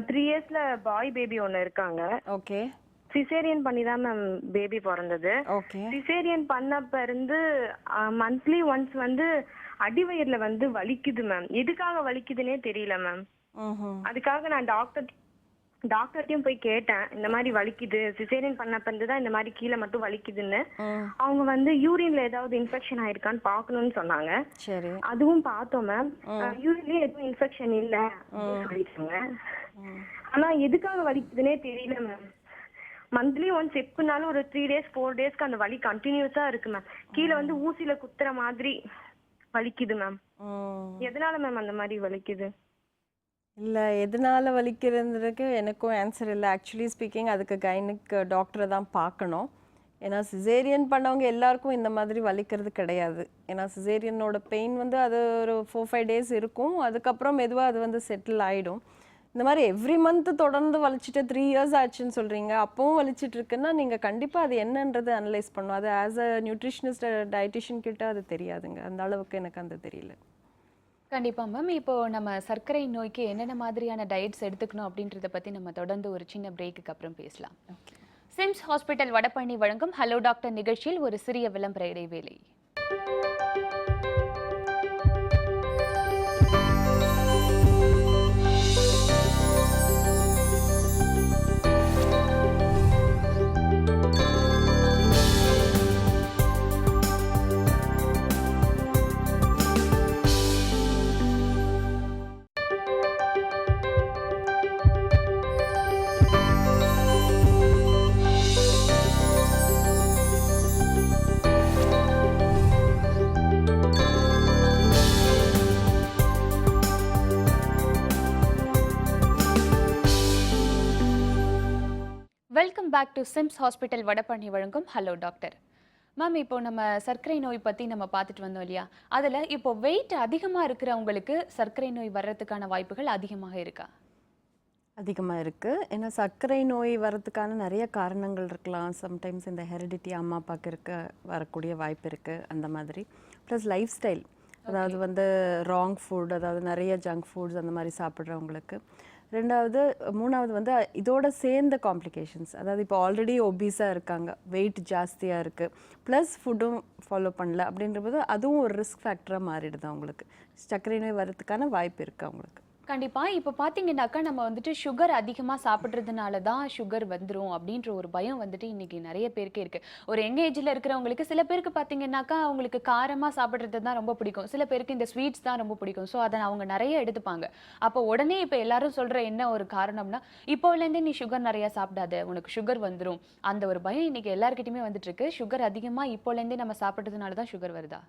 3 இயர்ஸ்ல பாய் பேபி ஒன்னு இருக்காங்க. ஓகே. சிசேரியன் பண்ணி தான் மேம் பேபி பிறந்தது. சிசேரியன் பண்ணப்ப இருந்து மந்த்லி ஒன்ஸ் வந்து அடிவயிறுல வந்து வலிக்குது மேம். எதுக்காக வலிக்குதுன்னே தெரியல மேம். அதுக்காக நான் டாக்டர்ட்டையும் போய் கேட்டேன், இந்த மாதிரி வலிக்குது, சிசேரியன் பண்ணப்ப இருந்து தான் இந்த மாதிரி கீழே மட்டும் வலிக்குதுன்னு. அவங்க வந்து யூரின்ல ஏதாவது இன்ஃபெக்ஷன் ஆயிருக்கான்னு பாக்கணும்னு சொன்னாங்க. அதுவும் பார்த்தோம் மேம். யூரின்லயே எதுவும் இன்ஃபெக்ஷன் இல்ல அப்படின்னு சொல்லிட்டாங்க. ஆனா எதுக்காக வலிக்குதுன்னே தெரியல மேம். மந்த்லி ஒன்ஸ் எப்பனாலும் ஒரு 3 days 4 daysக்கு அந்த வலி கண்டினியூஸா இருக்கு மேம். கீழே வந்து ஊசியில குத்துற மாதிரி வலிக்குது மேம். எதனால மேம் அந்த மாதிரி வலிக்குது? இல்லை, எதனால வலிக்கிறதுக்கு எனக்கும் ஆன்சர் இல்லை. ஆக்சுவலி ஸ்பீக்கிங் அதுக்கு கைனிக் டாக்டரை தான் பார்க்கணும். ஏன்னா சிசேரியன் பண்ணவங்க எல்லாருக்கும் இந்த மாதிரி வலிக்கிறது கிடையாது. ஏன்னா சிசேரியனோட பெயின் வந்து அது ஒரு 4-5 days இருக்கும், அதுக்கப்புறம் மெதுவாக அது வந்து செட்டில் ஆகிடும். இந்த மாதிரி எவ்ரி மந்த் தொடர்ந்து வலிச்சிட்டு 3 இயர்ஸ் ஆச்சுன்னு சொல்கிறீங்க, அப்பவும் வலிச்சிட்டு இருக்குன்னா நீங்கள் கண்டிப்பாக அது என்னன்றது அனலைஸ் பண்ணணும். அது ஆஸ் அ நியூட்ரிஷனிஸ்ட் டயட்டிஷியன் கிட்ட அது தெரியாதுங்க. அந்த அளவுக்கு எனக்கு அந்த தெரியல. கண்டிப்பா மேம். இப்போ நம்ம சர்க்கரை நோய்க்கு என்னென்ன மாதிரியான டயட்ஸ் எடுத்துக்கணும் அப்படின்றத பத்தி நம்ம தொடர்ந்து ஒரு சின்ன பிரேக்குக்கு அப்புறம் பேசலாம். சிம்ஸ் ஹாஸ்பிட்டல் வடபழனி வழங்கும் ஹலோ டாக்டர் நிகழ்ச்சியில் ஒரு சிறிய விளம்பர இடைவேளை. Welcome back to SIMS hospital Vadapalani வழங்கும் ஹலோ டாக்டர். மேம், இப்போ நம்ம சர்க்கரை நோய் பற்றி நம்ம பார்த்துட்டு வந்தோம் இல்லையா? அதில் இப்போ வெயிட் அதிகமாக இருக்கிறவங்களுக்கு சர்க்கரை நோய் வர்றதுக்கான வாய்ப்புகள் அதிகமாக இருக்கா? அதிகமாக இருக்குது. ஏன்னா சர்க்கரை நோய் வரதுக்கான நிறைய காரணங்கள் இருக்கலாம். சம்டைம்ஸ் இந்த ஹெரிடிட்டி அம்மா அப்பாவுக்கு வரக்கூடிய வாய்ப்பு இருக்குது அந்த மாதிரி. ப்ளஸ் லைஃப் ஸ்டைல், அதாவது வந்து ராங் ஃபுட், அதாவது நிறைய ஜங்க் ஃபுட்ஸ் அந்த மாதிரி சாப்பிட்றவங்களுக்கு. மூணாவது வந்து இதோட சேர்ந்த காம்ப்ளிகேஷன்ஸ், அதாவது இப்போ ஆல்ரெடி ஒபீஸாக இருக்காங்க, வெயிட் ஜாஸ்தியாக இருக்குது, ப்ளஸ் ஃபுட்டும் ஃபாலோ பண்ணல அப்படின்றபோது அதுவும் ஒரு ரிஸ்க் ஃபேக்டராக மாறிடுது அவங்களுக்கு. சர்க்கரை நோய் வரதுக்கான வாய்ப்பு இருக்குது அவங்களுக்கு. கண்டிப்பாக. இப்போ பார்த்தீங்கன்னாக்கா நம்ம வந்துட்டு சுகர் அதிகமாக சாப்பிட்றதுனால தான் சுகர் வந்துடும் அப்படின்ற ஒரு பயம் வந்துட்டு இன்றைக்கி நிறைய பேருக்கு இருக்குது. ஒரு யங் ஏஜில் இருக்கிறவங்களுக்கு, சில பேருக்கு பார்த்தீங்கன்னாக்கா அவங்களுக்கு காரமாக சாப்பிட்றது தான் ரொம்ப பிடிக்கும், சில பேருக்கு இந்த ஸ்வீட்ஸ் தான் ரொம்ப பிடிக்கும். ஸோ அதை அவங்க நிறைய எடுத்துப்பாங்க. அப்போ உடனே இப்போ எல்லாரும் சொல்கிற என்ன ஒரு காரணம்னா, இப்போலேருந்தே நீ சுகர் நிறையா சாப்பிடாத, உனக்கு சுகர் வந்துடும், அந்த ஒரு பயம் இன்றைக்கி எல்லாருக்கிட்டையுமே வந்துட்டுருக்கு. சுகர் அதிகமாக இப்போலேருந்தே நம்ம சாப்பிட்றதுனால தான் சுகர் வருதா?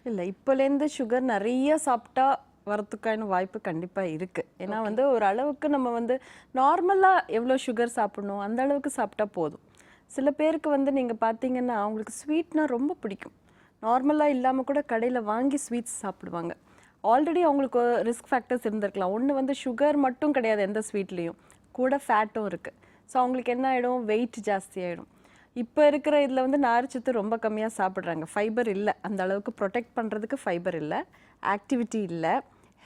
இல்லை, இப்போலேருந்து சுகர் நிறைய சாப்பிட்டா வரத்துக்கான வாய்ப்பு கண்டிப்பாக இருக்குது. ஏன்னா வந்து ஒரு அளவுக்கு நம்ம வந்து நார்மலாக எவ்வளோ சுகர் சாப்பிடணும் அந்த அளவுக்கு சாப்பிட்டா போதும். சில பேருக்கு வந்து நீங்கள் பார்த்தீங்கன்னா அவங்களுக்கு ஸ்வீட்னால் ரொம்ப பிடிக்கும், நார்மலாக இல்லாமல் கூட கடையில் வாங்கி ஸ்வீட்ஸ் சாப்பிடுவாங்க. ஆல்ரெடி அவங்களுக்கு ரிஸ்க் ஃபேக்டர்ஸ் இருந்திருக்கலாம். ஒன்று வந்து சுகர் மட்டும் கிடையாது, எந்த ஸ்வீட்லேயும் கூட ஃபேட்டும் இருக்குது. ஸோ அவங்களுக்கு என்ன ஆகிடும், வெயிட் ஜாஸ்தி ஆகிடும். இப்போ இருக்கிற இதில் வந்து நார்ச்சத்து ரொம்ப கம்மியாக சாப்பிட்றாங்க, ஃபைபர் இல்லை, அந்த அளவுக்கு ப்ரொடெக்ட் பண்ணுறதுக்கு ஃபைபர் இல்லை, ஆக்டிவிட்டி இல்லை,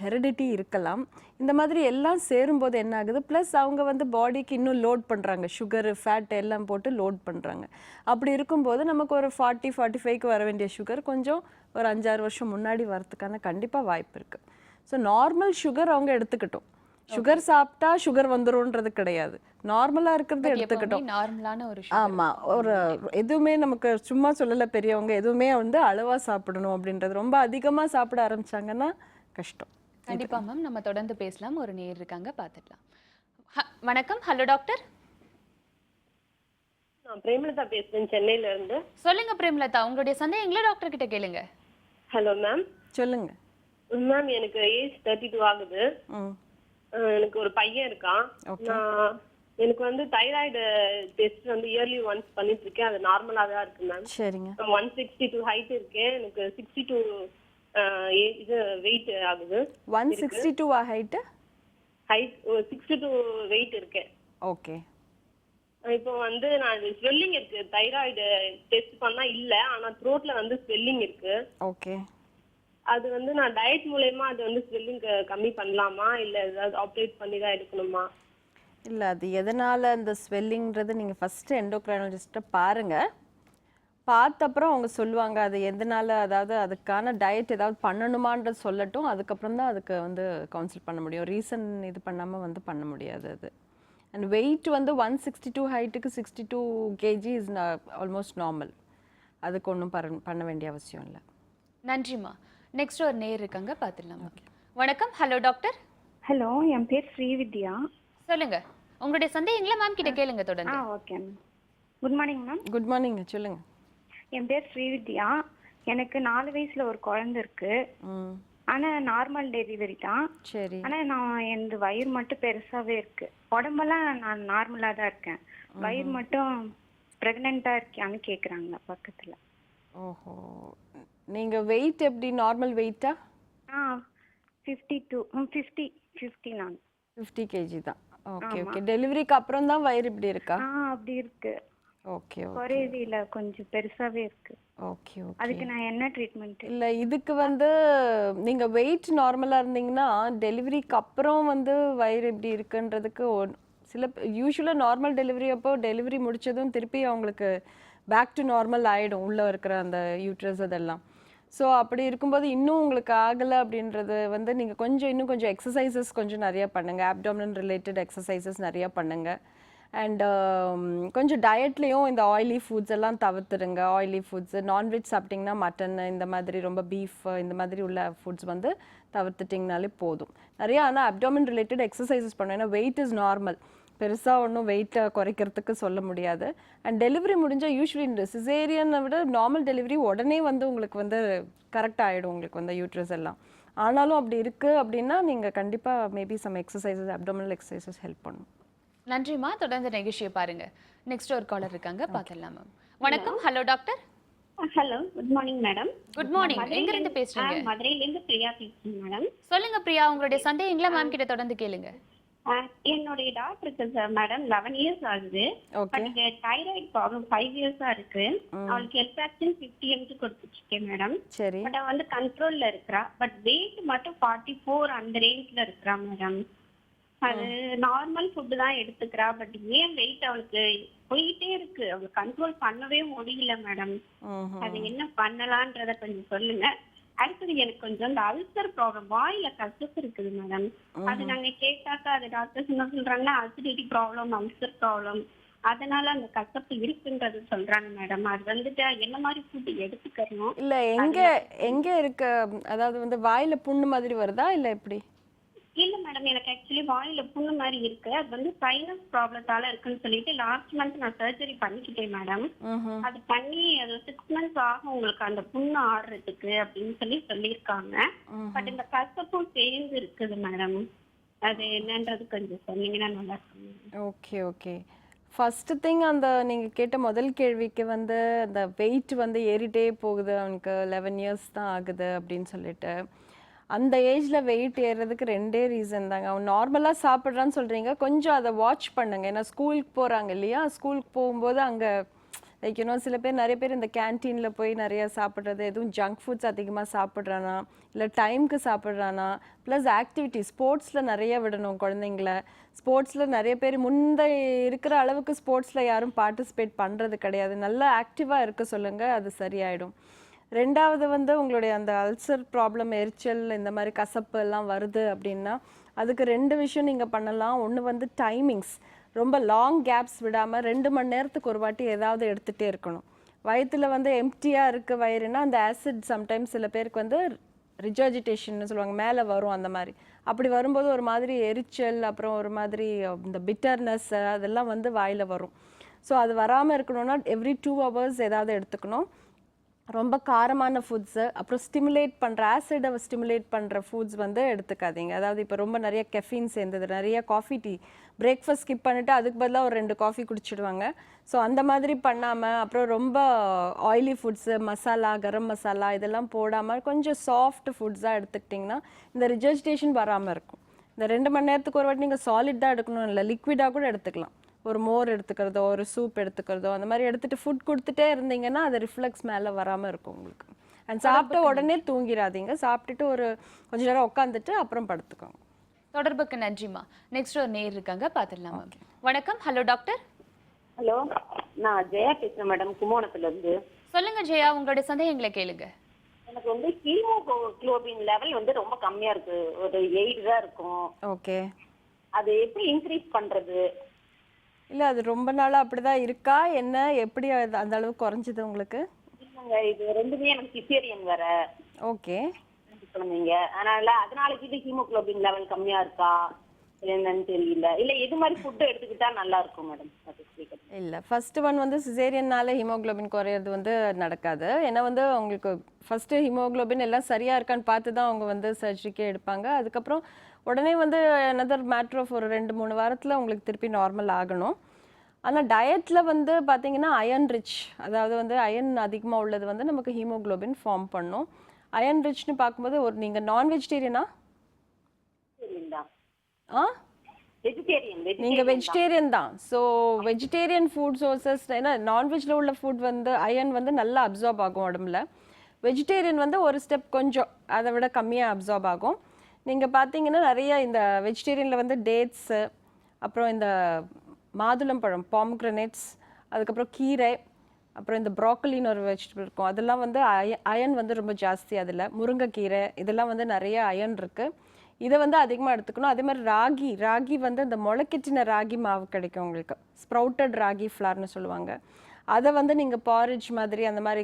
ஹெரிடிட்டி இருக்கலாம். இந்த மாதிரி எல்லாம் சேரும்போது என்ன ஆகுது, ப்ளஸ் அவங்க வந்து பாடிக்கு இன்னும் லோட் பண்ணுறாங்க, சுகரு ஃபேட் எல்லாம் போட்டு லோட் பண்ணுறாங்க. அப்படி இருக்கும்போது நமக்கு ஒரு 40-45க்கு வர வேண்டிய சுகர் கொஞ்சம் ஒரு 5-6 வருஷம் முன்னாடி வரதுக்கான கண்டிப்பாக வாய்ப்பு இருக்குது. ஸோ நார்மல் சுகர் அவங்க எடுத்துக்கிட்டோம். சுகர் சாப்பிட்டா சுகர் வந்துரும்ன்றது கிடையாது, நார்மலாக இருக்கிறது எடுத்துக்கிட்டோம். நார்மலான ஒரு ஆமாம், ஒரு எதுவுமே நமக்கு சும்மா சொல்லலை பெரியவங்க, எதுவுமே வந்து அளவாக சாப்பிடணும் அப்படின்றது. ரொம்ப அதிகமாக சாப்பிட ஆரம்பிச்சாங்கன்னா கஷ்டம். கண்டிப்பா மேம், நம்ம தொடர்ந்து பேசலாம். ஒரு நேர் இருக்காங்க, பார்த்துக்கலாம். வணக்கம், ஹலோ டாக்டர். நான் பிரேமலதா பேசுறேன், சென்னையில இருந்து. சொல்லுங்க பிரேமலதா, உங்களுடைய சந்தேகங்களை டாக்டர் கிட்ட கேளுங்க. Hello ma'am. சொல்லுங்க மேம், எனக்கு ஏஜ் 32 ஆகுது. எனக்கு ஒரு பையன் இருக்கான். எனக்கு வந்து தைராய்டு டெஸ்ட் வந்து இயர்லி ஒன்ஸ் பண்ணிட்டு இருக்கேன், அது நார்மலா தான் இருக்கு மேம். சரிங்க. 162 ஹைட் இருக்கேன், எனக்கு 62 இது வெயிட் ஆகுது. 162 ஹைட் 62 வெயிட் இருக்கேன். ஓகே. இப்போ வந்து நான் ஸ்வெல்லிங் இருக்கு, தைராய்டு டெஸ்ட் பண்ணா இல்ல, ஆனா த்ரோட்ல வந்து ஸ்வெல்லிங் இருக்கு. ஓகே. அது வந்து நான் டயட் மூலமா அது வந்து ஸ்வெல்லிங் கம்மி பண்ணலாமா இல்ல ஏதாவது ஆப்ரேட் பண்ணி தான் எடுக்கணுமா? இல்லை, அது எதனால் அந்த ஸ்வெல்லிங்கிறது நீங்கள் ஃபஸ்ட்டு எண்டோக்ரைனாலஜிஸ்ட்டை பாருங்கள். பார்த்த அப்புறம் அவங்க சொல்லுவாங்க அது எதனால், அதாவது அதுக்கான டயட் ஏதாவது பண்ணணுமான்றது சொல்லட்டும், அதுக்கப்புறம் தான் அதுக்கு வந்து கவுன்சில் பண்ண முடியும். ரீசன் இது பண்ணாமல் வந்து பண்ண முடியாது அது. அண்ட் வெயிட் வந்து 162 ஹைட்டுக்கு 62 kg இஸ் ஆல்மோஸ்ட் நார்மல், அதுக்கு ஒன்றும் பண்ண வேண்டிய அவசியம் இல்லை. நன்றிம்மா. நெக்ஸ்ட் ஒரு நேர் இருக்காங்க, பார்த்துடலாம். வணக்கம், ஹலோ டாக்டர். ஹலோ, என் பேர் ஸ்ரீவித்யா. சொல்லுங்க, உங்களுடைய சந்தேகங்களை மேம் கிட்ட கேளுங்க தொடர்ந்து. Okay ma'am. Good morning ma'am. Good morning, சொல்லுங்க. என் பேர் ஸ்ரீவித்யா. எனக்கு 4 வயசுல ஒரு குழந்தை இருக்கு. ஆனா நார்மல் டெலிவரி தான். சரி. ஆனா என் வயிறு மட்டும் பெருசாவே இருக்கு. உடம்பெல்லாம் நான் நார்மலா தான் இருக்கேன், வயிறு மட்டும் பிரெக்னெண்டா இருக்கியான்னு கேக்குறாங்க பக்கத்துல. ஓஹோ, நீங்க வெயிட் எப்படி, நார்மல் வெயிட்டா? 52 50 நான். 50 kg தான். Okay okay. டெலிவரிக்கு அப்புறம் தான் வயிறு இப்படி இருக்கா? அப்படி இருக்கு. Okay okay. குறையுது இல்ல, கொஞ்சம் பெருசாவே இருக்கு. Okay okay. அதுக்கு நான் என்ன ட்ரீட்மெண்ட்? இல்ல இதுக்கு வந்து நீங்க வெயிட் நார்மலா இருந்தீங்கன்னா டெலிவரிக்கு அப்புறம் வந்து வயிறு இப்படி இருக்குன்றதுக்கு சில யூஸ்வலாக நார்மல் டெலிவரி அப்போ டெலிவரி முடிச்சதும் திருப்பி அவங்களுக்கு பேக் டு நார்மல் ஆகிடும் உள்ளே இருக்கிற அந்த யூட்ரஸ் அதெல்லாம். ஸோ அப்படி இருக்கும்போது இன்னும் உங்களுக்கு ஆகலை அப்படின்றது வந்து நீங்கள் இன்னும் கொஞ்சம் எக்ஸசைசஸ் கொஞ்சம் நிறையா பண்ணுங்கள். அப்டாமினல் ரிலேட்டட் எக்ஸசைசஸ் நிறையா பண்ணுங்கள். அண்ட் கொஞ்சம் டயட்லேயும் இந்த ஆயிலி ஃபுட்ஸ் எல்லாம் தவிர்த்துடுங்க. ஆயிலி ஃபுட்ஸு, நான்வெஜ் சாப்பிட்டிங்கன்னா மட்டன், இந்த மாதிரி ரொம்ப பீஃப் இந்த மாதிரி உள்ள ஃபுட்ஸ் வந்து தவிர்த்துட்டிங்கனாலே போதும். நிறையா ஆனால் அப்டாமின் ரிலேட்டட் எக்ஸசைசஸ் பண்ணணும். ஏன்னா வெயிட் இஸ் நார்மல், பெருசாக ஒன்றும் வெயிட்டை குறைக்கிறதுக்கு சொல்ல முடியாது. அண்ட் டெலிவரி முடிஞ்சால் யூஸ்வலி இந்த சிசேரியனை விட நார்மல் டெலிவரி உடனே வந்து உங்களுக்கு வந்து கரெக்ட் ஆகிடும் உங்களுக்கு வந்து யூட்ரஸ் எல்லாம். ஆனாலும் அப்படி இருக்குது அப்படின்னா நீங்கள் கண்டிப்பாக maybe some exercises, abdominal exercises help பண்ணும். நன்றிம்மா. தொடர்ந்து நிகழ்ச்சியை பாருங்க. நெக்ஸ்ட் ஒரு காலர் இருக்காங்க, பார்த்துடலாம் மேம். வணக்கம். Hello doctor. Hello, good morning madam. Good morning. எங்க இருந்து பேசுறீங்க? மதுரையில இருந்து பிரியா பேசுறேன் மேடம். சொல்லுங்க பிரியா, உங்களுடைய சந்தேகங்களை மேம் கிட்ட தொடர்ந்து கேளுங்க. என்னுடைய டாக்டருக்கு சார் மேடம் 11 இயர்ஸ் ஆகுது. பட் தைராய்டு ப்ராப்ளம் 5 இயர்ஸா இருக்கு. அவளுக்கு எல்பாக்சின் 50 mg கொடுத்துருக்கேன் மேடம். பட் அவ வந்து கண்ட்ரோல்ல இருக்கா. பட் வெயிட் மட்டும் 44 அந்த ரேஞ்ச்ல இருக்கா மேடம். அது நார்மல் ஃபுட்டு தான் எடுத்துக்கிறா. பட் ஏன் வெயிட் அவளுக்கு போயிட்டே இருக்கு, அவளுக்கு கண்ட்ரோல் பண்ணவே முடியல மேடம். அது என்ன பண்ணலான்றத கொஞ்சம் சொல்லுங்க. அடுத்தது எனக்கு கொஞ்சம் இந்த அல்சர் ப்ராப்ளம், வாயில கசப்பு இருக்குது மேடம். அது நாங்க கேட்டாக்கா அது டாக்டர்ஸ் என்ன சொல்றாங்கன்னா அசிடிட்டி ப்ராப்ளம், அல்சர் ப்ராப்ளம், அதனால அந்த கசப்பு இருக்குன்றது சொல்றாங்க மேடம். அது வந்துட்டு என்ன மாதிரி ஃபுட் எடுத்துக்கணும்? இல்ல எங்க இருக்க, அதாவது வந்து வாயில புண்ணு மாதிரி வருதா இல்ல எப்படி? இல்ல மேடம், எனக்கு ஆக்சுவலி வாயில புண்ணு மாதிரி இருக்கு. அது வந்து சைனஸ் ப்ராப்ளத்தால இருக்குன்னு சொல்லிட்டு லாஸ்ட் மந்த் நான் சர்ஜரி பண்ணிக்கிட்டேன் மேடம். அது பண்ணி அது 6 months ஆகும் உங்களுக்கு அந்த புண்ணு ஆடுறதுக்கு அப்படின்னு சொல்லியிருக்காங்க. பட் இந்த கசப்பும் சேர்ந்து இருக்குது மேடம். அது என்னன்றது கொஞ்சம் சொன்னீங்கன்னா நல்லா இருக்கும். Okay okay. ஃபர்ஸ்ட் திங், அந்த நீங்கள் கேட்ட முதல் கேள்விக்கு வந்து அந்த வெயிட் வந்து ஏறிட்டே போகுது, அவனுக்கு 11 years தான் ஆகுது அப்படின்னு சொல்லிட்டு, அந்த ஏஜில் வெயிட் ஏறுறதுக்கு 2 ரீசன் தாங்க. அவன் நார்மலாக சாப்பிட்றான்னு சொல்கிறீங்க, கொஞ்சம் அதை வாட்ச் பண்ணுங்க. ஏன்னா ஸ்கூலுக்கு போகிறாங்க இல்லையா, ஸ்கூலுக்கு போகும்போது அங்கே லைக் சில பேர் நிறைய பேர் இந்த கேன்டீனில் போய் நிறைய சாப்பிட்றது, எதுவும் ஜங்க் ஃபுட்ஸ் அதிகமாக சாப்பிட்றானா, இல்லை டைமுக்கு சாப்பிட்றானா, ப்ளஸ் ஆக்டிவிட்டி ஸ்போர்ட்ஸில் நிறைய விடணும் குழந்தைங்கள. ஸ்போர்ட்ஸில் நிறைய பேர் இருக்கிற அளவுக்கு ஸ்போர்ட்ஸில் யாரும் பார்ட்டிசிபேட் பண்ணுறது கிடையாது. நல்லா ஆக்டிவாக இருக்க சொல்லுங்கள், அது சரியாயிடும். ரெண்டாவது வந்து உங்களுடைய அந்த அல்சர் ப்ராப்ளம், எரிச்சல், இந்த மாதிரி கசப்பு எல்லாம் வருது அப்படின்னா அதுக்கு 2 விஷயம் நீங்கள் பண்ணலாம். ஒன்று வந்து டைமிங்ஸ், ரொம்ப லாங் கேப்ஸ் விடாமல் 2 மணி நேரத்துக்கு ஒரு வாட்டி ஏதாவது எடுத்துகிட்டே இருக்கணும். வயிற்றில் வந்து எம்டியாக இருக்க வயிறுனா அந்த ஆசிட் சம்டைம்ஸ் சில பேருக்கு வந்து ரிஜர்ஜிடேஷன் சொல்லுவாங்க, மேலே வரும். அந்த மாதிரி அப்படி வரும்போது ஒரு மாதிரி எரிச்சல், அப்புறம் ஒரு மாதிரி இந்த பிட்டர்னஸ் அதெல்லாம் வந்து வாயில் வரும். ஸோ அது வராமல் இருக்கணும்னா எவ்ரி 2 hours ஏதாவது எடுத்துக்கணும். ரொம்ப காரமான ஃபுட்ஸு, அப்புறம் ஸ்டிமுலேட் பண்ணுற ஆசிடை ஸ்டிமுலேட் பண்ணுற ஃபுட்ஸ் வந்து எடுத்துக்காதீங்க. அதாவது இப்போ ரொம்ப நிறைய கெஃபின் சேர்ந்தது, நிறைய காஃபி, டீ, பிரேக்ஃபாஸ்ட் ஸ்கிப் பண்ணிவிட்டு அதுக்கு பதிலாக ஒரு 2 காஃபி குடிச்சிடுவாங்க. ஸோ அந்த மாதிரி பண்ணாமல், அப்புறம் ரொம்ப ஆயிலி ஃபுட்ஸு, மசாலா, கரம் மசாலா இதெல்லாம் போடாமல் கொஞ்சம் சாஃப்ட் ஃபுட்ஸாக எடுத்துக்கிட்டிங்கன்னா இந்த ரிஜர்ஜிடேஷன் வராமல் இருக்கும். இந்த 2 மணி நேரத்துக்கு ஒரு வாட்டி நீங்கள் சாலிட் தான் எடுக்கணும் இல்லை, லிக்விடாக கூட எடுத்துக்கலாம். ஒரு மோர் எடுத்துக்கிறதோ, ஒரு சூப் எடுத்துக்கிறதோ, அந்த மாதிரி எடுத்துகிட்டு ஃபுட் கொடுத்துட்டே இருந்தீங்கன்னா அது ரிஃப்ளெக்ஸ் மேலே வராமல் இருக்கும் உங்களுக்கு. அண்ட் சாப்பிட்ட உடனே தூங்கிடாதீங்க, சாப்பிட்டுட்டு ஒரு கொஞ்ச நேரம் உட்காந்துட்டு அப்புறம் படுத்துக்கோங்க. தொடர்புக்கு நன்றிம்மா. நெக்ஸ்ட் ஒரு நேர் இருக்காங்க, பார்த்துடலாம் மேம். வணக்கம். Hello doctor. ஹலோ, நான் ஜெயா பேசுறேன் மேடம், கும்போணத்துல இருந்து. சொல்லுங்க ஜெயா, உங்களுடைய சந்தேகங்களை கேளுங்க. எனக்கு வந்து ஹீமோகுளோபின் லெவல் வந்து ரொம்ப கம்மியா இருக்கு, ஒரு 8 தான் இருக்கும். ஓகே, அது எப்படி இன்க்ரீஸ் பண்றது? இல்லை, அது ரொம்ப நாளாக அப்படி தான் இருக்கா என்ன, எப்படி அந்த அளவு குறைஞ்சது உங்களுக்கு? இல்லைங்க, இது 2மே எனக்கு சிசேரியன் வேற. ஓகே, குழந்தைங்க, அதனால இது ஹீமோகுளோபின் லெவல் கம்மியா இருக்கா என்னன்னு தெரியல. இல்லை எது மாதிரி ஃபுட்டு எடுத்துக்கிட்டா நல்லா இருக்கும் மேடம்? இல்லை, ஃபர்ஸ்ட் ஒன் வந்து சிசேரியன்னால ஹீமோகுளோபின் குறையிறது வந்து நடக்காது. ஏன்னா வந்து உங்களுக்கு ஃபர்ஸ்ட்டு ஹீமோகுளோபின் எல்லாம் சரியாக இருக்கான்னு பார்த்து தான் அவங்க வந்து சர்ஜரிக்கே எடுப்பாங்க. அதுக்கப்புறம் உடனே வந்து another matter of ஒரு 2-3 வாரத்தில் உங்களுக்கு திருப்பி நார்மல் ஆகணும். ஆனால் டயட்டில் வந்து பார்த்தீங்கன்னா அயன் ரிச், அதாவது வந்து அயன் அதிகமாக உள்ளது வந்து நமக்கு ஹீமோகுளோபின் ஃபார்ம் பண்ணும். அயன் ரிச்னு பார்க்கும்போது ஒரு நீங்கள் நான் வெஜிடேரியனா? நீங்கள் வெஜிடேரியன் தான். ஸோ வெஜிடேரியன் ஃபுட் சோர்சஸ், ஏன்னா நான்வெஜ்ல உள்ள ஃபுட் வந்து அயன் வந்து நல்லா அப்சார்ப் ஆகும் உடம்புல. வெஜிடேரியன் வந்து ஒரு ஸ்டெப் கொஞ்சம் அதை விட கம்மியாக அப்சார்ப் ஆகும். நீங்கள் பார்த்தீங்கன்னா நிறைய இந்த வெஜிடேரியனில் வந்து டேட்ஸு, அப்புறம் இந்த மாதுளம்பழம் பாம்கிரனேட்ஸ், அதுக்கப்புறம் கீரை, அப்புறம் இந்த ப்ராக்கலின்னு ஒரு வெஜிடபிள் இருக்கும், அதெல்லாம் வந்து அயன் வந்து ரொம்ப ஜாஸ்தி. அதில் முருங்கைக்கீரை இதெல்லாம் வந்து நிறைய அயன் இருக்குது. இதை வந்து அதிகமாக எடுத்துக்கணும். அதே மாதிரி ராகி வந்து இந்த முளைக்கட்டின ராகி மாவு கிடைக்கும் உங்களுக்கு, ஸ்ப்ரவுட்டட் ராகி ஃப்ளார்னு சொல்லுவாங்க. அதை வந்து நீங்கள் பாரிஜ் மாதிரி அந்த மாதிரி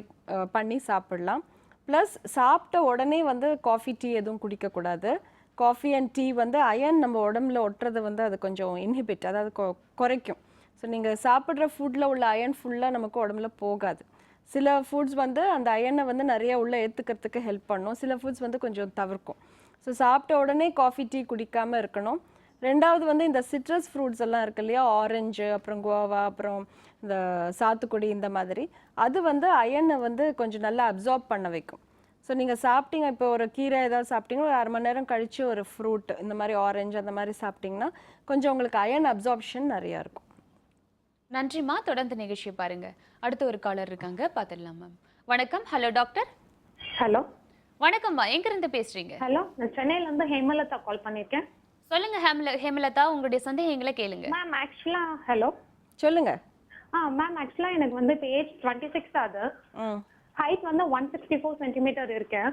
பண்ணி சாப்பிடலாம். ப்ளஸ் சாப்பிட்ட உடனே வந்து காஃபி டீ எதுவும் குடிக்கக்கூடாது. காஃபி அண்ட் டீ வந்து அயன் நம்ம உடம்புல ஒட்டுறது வந்து அது கொஞ்சம் இன்ஹிபிட், அதாவது குறைக்கும். ஸோ நீங்கள் சாப்பிட்ற ஃபுட்டில் உள்ள அயன் ஃபுல்லாக நமக்கு உடம்புல போகாது. சில ஃபுட்ஸ் வந்து அந்த அயனை வந்து நிறைய உள்ளே ஏற்றுக்கிறதுக்கு ஹெல்ப் பண்ணும், சில ஃபுட்ஸ் வந்து கொஞ்சம் தவிர்க்கும். ஸோ சாப்பிட்ட உடனே காஃபி டீ குடிக்காமல் இருக்கணும். ரெண்டாவது வந்து இந்த சிட்ரஸ் ஃப்ரூட்ஸ் எல்லாம் இருக்கு இல்லையா, ஆரஞ்சு, அப்புறம் குவாவா, அப்புறம் இந்த சாத்துக்குடி, இந்த மாதிரி அது வந்து அயனை வந்து கொஞ்சம் நல்லா அப்சார்ப் பண்ண வைக்கும். ஸோ நீங்கள் சாப்பிட்டீங்க, இப்போ ஒரு கீரை ஏதாவது சாப்பிட்டீங்கன்னா ஒரு 1/2 மணி நேரம் கழித்து ஒரு ஃப்ரூட் இந்த மாதிரி ஆரஞ்சு அந்த மாதிரி சாப்பிட்டிங்கன்னா கொஞ்சம் உங்களுக்கு அயன் அப்சார்ப்ஷன் நிறையா இருக்கும். நன்றிம்மா. தொடர்ந்து நிகழ்ச்சியை பாருங்க. அடுத்து ஒரு காலர் இருக்காங்க, பார்த்துடலாம் மேம். வணக்கம். Hello doctor. ஹலோ வணக்கம்மா, எங்கிருந்து பேசுறீங்க? ஹலோ, நான் சென்னையில இருந்து ஹேமலதா கால் பண்ணிருக்கேன். சொல்லுங்க ஹேமலதா, உங்களுடைய சந்தேகங்களை கேளுங்க. மேம் ஆக்சுவலா ஹலோ சொல்லுங்க. மேம் ஆக்சுவலா எனக்கு வந்து இப்போ ஏஜ் 26 ஆகுது. ஹைட் வந்து 164 சென்டிமீட்டர் இருக்கேன்.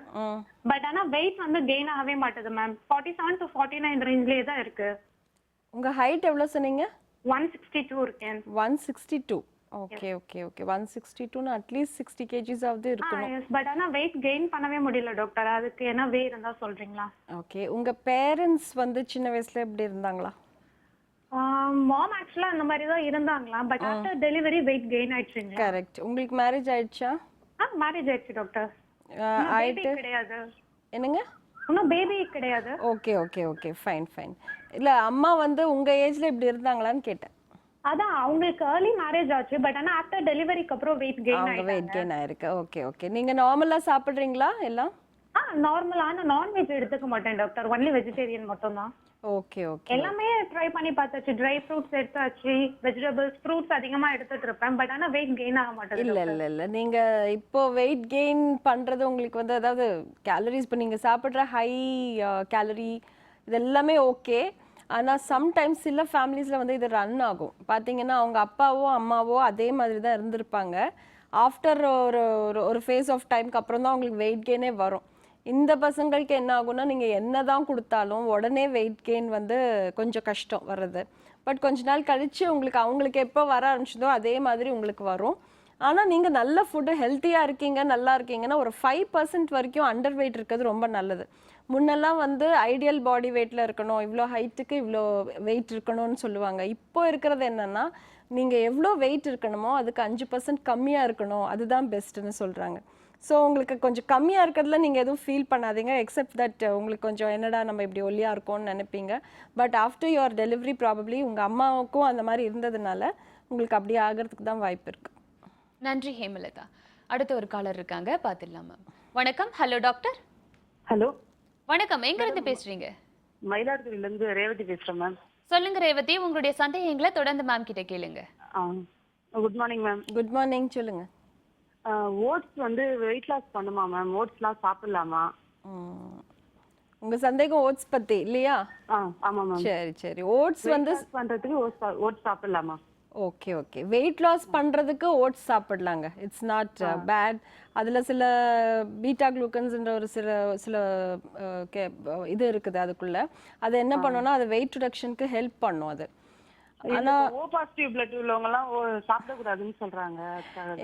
பட் ஆனா வெயிட் வந்து கெயின் ஆகவே மாட்டேது மேம். 47 to 49 ரேஞ்ச்லயே தான் இருக்கு. உங்க ஹைட் எவ்வளவு சொன்னீங்க? 162 இருக்கேன். 162. Okay okay okay. 162னா அட்லீஸ்ட் 60 kgs ஆவது இருக்கணும். எஸ், பட் ஆனா வெயிட் கெயின் பண்ணவே முடியல டாக்டர். அதுக்கு என்ன வே இருந்தா சொல்றீங்களா? ஓகே. உங்க பேரண்ட்ஸ் வந்து சின்ன வயசுல எப்படி இருந்தாங்களா? மாம் ஆக்சுவலா அந்த மாதிரி தான் இருந்தாங்களா, but after delivery weight gain ஆயிடுச்சுங்க. கரெக்ட். உங்களுக்கு மேரேஜ் ஆயிடுச்சா? மேரேஜ் ஆயிடுச்சு டாக்டர். ஆயிட்டு கிடையாது. என்னங்க? இன்னும் பேபி கிடையாது. Okay okay okay, fine fine. இல்ல அம்மா வந்து உங்க ஏஜ்ல இப்படி இருந்தாங்களான்னு கேட்டேன். அதான் அவங்களுக்கு early மேரேஜ் ஆச்சு, பட் ஆனா ஆஃப்டர் டெலிவரிக்கு அப்புறம் வெயிட் கெயின் ஆயிட்டாங்க. வெயிட் கெயின் ஆயிருக்கு. Okay okay. நீங்க நார்மலா சாப்பிடுறீங்களா எல்லாம்? நார்மலான நான்வெஜ் எடுத்துக்க மாட்டேன் டாக்டர், ஒன்லி வெஜிடேரியன் மட்டும் தான். Okay okay. எல்லாமே ட்ரை பண்ணி பார்த்தாச்சு, ட்ரை ஃப்ரூட்ஸ் எடுத்தாச்சு, வெஜிடபிள்ஸ் ஃப்ரூட்ஸ் அதிகமா எடுத்துட்டு இருப்பேன், பட் ஆனா வெயிட் கெயின் ஆக மாட்டேங்குது. இல்ல இல்ல இல்ல, நீங்க இப்போ வெயிட் கெயின் பண்றது உங்களுக்கு வந்து அதாவது கேலரிஸ், இப்போ நீங்க சாப்பிடுற ஹை கேலரி இதெல்லாமே ஓகே. ஆனால் சம்டைம்ஸ் சில ஃபேமிலிஸில் வந்து இது ரன் ஆகும். பார்த்தீங்கன்னா அவங்க அப்பாவோ அம்மாவோ அதே மாதிரி தான் இருந்திருப்பாங்க. ஆஃப்டர் ஒரு ஒரு ஃபேஸ் ஆஃப் டைம்க்கு அப்புறம் தான் அவங்களுக்கு வெயிட் கெயினே வரும். இந்த பசங்களுக்கு என்ன ஆகும்னா, நீங்கள் என்ன தான் கொடுத்தாலும் உடனே வெயிட் கெயின் வந்து கொஞ்சம் கஷ்டம் வர்றது. பட் கொஞ்ச நாள் கழித்து அவங்களுக்கு எப்போ வர ஆரம்பிச்சதோ அதே மாதிரி உங்களுக்கு வரும். ஆனால் நீங்கள் நல்ல ஃபுட்டு ஹெல்த்தியாக இருக்கீங்க, நல்லா இருக்கீங்கன்னா ஒரு 5% வரைக்கும் அண்டர் வெயிட் இருக்கிறது ரொம்ப நல்லது. முன்னெல்லாம் வந்து ஐடியல் பாடி வெயிட்டில் இருக்கணும், இவ்வளோ ஹைட்டுக்கு இவ்வளோ வெயிட் இருக்கணும்னு சொல்லுவாங்க. இப்போ இருக்கிறது என்னென்னா, நீங்கள் எவ்வளோ வெயிட் இருக்கணுமோ அதுக்கு 5% கம்மியாக இருக்கணும், அதுதான் பெஸ்ட்டுன்னு சொல்கிறாங்க. ஸோ உங்களுக்கு கொஞ்சம் கம்மியாக இருக்கிறதுல நீங்கள் எதுவும் ஃபீல் பண்ணாதீங்க, எக்ஸப்ட் தட் உங்களுக்கு கொஞ்சம் என்னடா நம்ம இப்படி ஒல்லியாக இருக்கோம்னு நினைப்பீங்க. But after your delivery probably உங்கள் அம்மாவுக்கும் அந்த மாதிரி இருந்ததுனால உங்களுக்கு அப்படி ஆகிறதுக்கு தான் வாய்ப்பு இருக்குது. நன்றி ஹேமலதா. அடுத்த ஒரு காலர் இருக்காங்க, பார்த்துடலாம் மேம். வணக்கம். Hello doctor. ஹலோ வணக்கம். எங்க இருந்து பேசுறீங்க? மயிலாடுதுறையில இருந்து ரேவதி பேசுறேன் மேம். சொல்லுங்க ரேவதி, உங்களுடைய சந்தேகங்களை தொடர்ந்து மேம் கிட்ட கேளுங்க. Good morning ma'am. Good morning, சொல்லுங்க. ஓட்ஸ் வந்து வெயிட் லாஸ் பண்ணுமா மேம்? ஓட்ஸ்லாம் சாப்பிடலாமா? உங்க சந்தேகம் ஓட்ஸ் பத்தி இல்லையா? ஆமா மேம். சரி சரி. ஓட்ஸ் வந்து பண்றதுக்கு ஓட்ஸ் சாப்பிடலாமா? Okay okay. வெயிட் லாஸ் பண்ணுறதுக்கு ஓட்ஸ் சாப்பிடலாங்க, இட்ஸ் நாட் பேட். அதில் சில பீட்டா குளுக்கன்ஸ்ன்ற ஒரு சில இது இருக்குது அதுக்குள்ளே. அது என்ன பண்ணோன்னா அது வெயிட் ரிடக்ஷனுக்கு ஹெல்ப் பண்ணும் அது. ஆனால் ஓ பாசிட்டிவ் பிளட் உள்ளவங்கலாம் சாப்பிடக்கூடாதுன்னு சொல்கிறாங்க.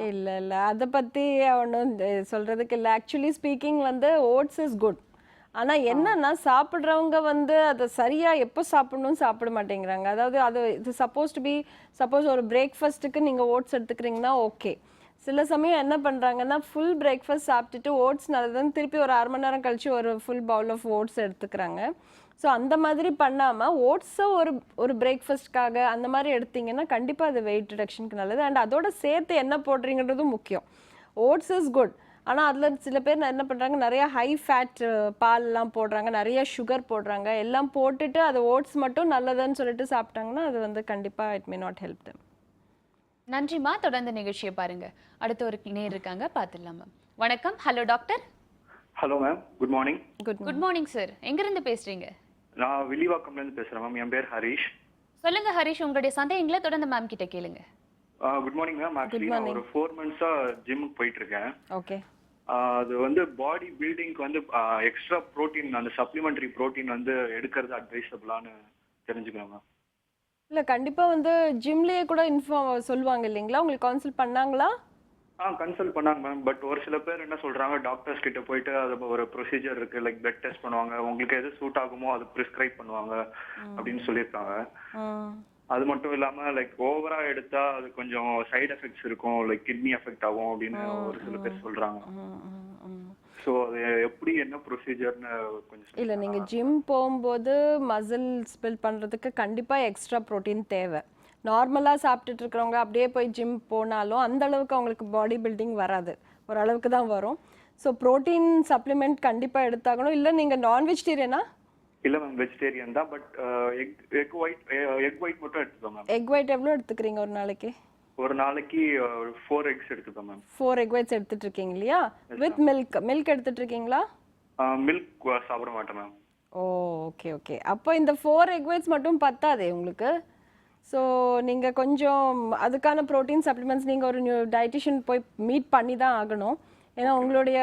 இல்லை இல்லை, அதை பற்றி ஒன்றும் சொல்கிறதுக்கு இல்லை. ஆக்சுவலி ஸ்பீக்கிங் வந்து ஓட்ஸ் இஸ் குட். ஆனால் என்னன்னா சாப்பிட்றவங்க வந்து அதை சரியாக எப்போ சாப்பிடணும்னு சாப்பிட மாட்டேங்கிறாங்க. அதாவது அது இது சப்போஸ் ஒரு பிரேக்ஃபாஸ்ட்டுக்கு நீங்கள் ஓட்ஸ் எடுத்துக்கிறீங்கன்னா ஓகே. சில சமயம் என்ன பண்ணுறாங்கன்னா ஃபுல் பிரேக்ஃபாஸ்ட் சாப்பிட்டுட்டு ஓட்ஸ் நல்லதுன்னு திருப்பி ஒரு 1/2 மணி நேரம் கழிச்சு ஒரு ஃபுல் பவுல் ஆஃப் ஓட்ஸ் எடுத்துக்கிறாங்க. ஸோ அந்த மாதிரி பண்ணாமல் ஓட்ஸை ஒரு பிரேக்ஃபாஸ்ட்காக அந்த மாதிரி எடுத்திங்கன்னா கண்டிப்பாக அது வெயிட் ரிடக்ஷனுக்கு நல்லது. அண்ட் அதோட சேர்த்து என்ன போடுறீங்கிறதும் முக்கியம். Oats is good. ஆனால் அதில் சில பேர் என்ன பண்ணுறாங்க, நிறையா ஹை ஃபேட் பால்லாம் போடுறாங்க, நிறைய சுகர் போடுறாங்க. எல்லாம் போட்டுட்டு அது ஓட்ஸ் மட்டும் நல்லதுன்னு சொல்லிட்டு சாப்பிட்டாங்கன்னா அது வந்து கண்டிப்பாக it may not help them. நன்றிம்மா. தொடர்ந்து நிகழ்ச்சியை பாருங்க. அடுத்த ஒரு நேர் இருக்காங்க, பார்த்துடலாம் மேம். வணக்கம். Hello doctor. Hello ma'am, good morning. Good morning sir. எங்கிருந்து பேசுறீங்க? நான் வில்லிவாக்கம்லேருந்து பேசுகிறேன் மேம். என் பேர் ஹரிஷ். சொல்லுங்க ஹரிஷ், உங்களுடைய சந்தேகங்களை தொடர்ந்து மேம் கிட்ட கேளுங்க. Good morning ma'am. ஆக்சுவலி நான் ஒரு 4 months-ஆ ஜிம்முக்கு போயிட்டு இருக்கேன். ஓகே. அது வந்து பாடி பில்டிங்க்கு வந்து எக்ஸ்ட்ரா ப்ரோட்டீன், அந்த சப்ளிமெண்டரி ப்ரோட்டீன் வந்து எடுக்கிறது அட்வைசபிளான்னு தெரிஞ்சுக்கலாம் மேம். இல்லை, கண்டிப்பாக வந்து ஜிம்லேயே கூட சொல்லுவாங்க இல்லைங்களா? உங்களுக்கு கன்சல்ட் பண்ணாங்களா? கன்சல்ட் பண்ணாங்க மேம். பட் ஒரு சில பேர் என்ன சொல்றாங்க, டாக்டர்ஸ் கிட்ட போயிட்டு அது ஒரு ப்ரொசீஜர் இருக்கு, லைக் பிளட் டெஸ்ட் பண்ணுவாங்க, உங்களுக்கு எது சூட் ஆகுமோ அது ப்ரிஸ்கிரைப் பண்ணுவாங்க அப்படின்னு சொல்லியிருக்காங்க. அது மட்டும் இல்லாம லைக் ஓவரா எடுத்தா அது கொஞ்சம் சைடு எஃபெக்ட்ஸ் இருக்கும், லைக் கிட்னி எஃபெக்ட் ஆகும் அப்படின்னு ஒரு சில பேர் சொல்றாங்க. ஸோ அது எப்படி, என்ன ப்ரொசீஜர்னு கொஞ்சம் இல்லை, நீங்கள் ஜிம் போகும்போது மசில்ஸ் பில்ட் பண்ணுறதுக்கு கண்டிப்பாக எக்ஸ்ட்ரா ப்ரோட்டீன் தேவை. நார்மலாக சாப்பிட்டுட்டு இருக்கிறவங்க அப்படியே போய் ஜிம் போனாலும் அந்த அளவுக்கு அவங்களுக்கு பாடி பில்டிங் வராது, ஓரளவுக்கு தான் வரும். ஸோ ப்ரோட்டீன் சப்ளிமெண்ட் கண்டிப்பாக எடுத்தாகணும். இல்லை நீங்கள் நான் வெஜிடேரியனா? இல்லை மேம், வெஜிடேரியன் தான். பட் எக் ஒயிட் மட்டும் எடுத்துக்கோங்க மேம். எக் ஒயிட் எவ்வளோ எடுத்துக்கிறீங்க ஒரு நாளைக்கு? ஒரு நாளைக்கு 4 eggs எடுத்துக்கோங்க மேம். 4 egg whites எடுத்துட்டு இருக்கீங்க இல்லையா? வித் மில்க் எடுத்துட்டு இருக்கீங்களா? மில்க் சாப்பிட மாட்டேன் மேம். ஓ, ஓகே ஓகே. அப்போ இந்த 4 egg whites மட்டும் பத்தாதே உங்களுக்கு. ஸோ நீங்கள் கொஞ்சம் அதுக்கான ப்ரோட்டீன் சப்ளிமெண்ட்ஸ் நீங்கள் ஒரு டயட்டிஷியன் போய் மீட் பண்ணி தான் ஆகணும். ஏன்னா உங்களுடைய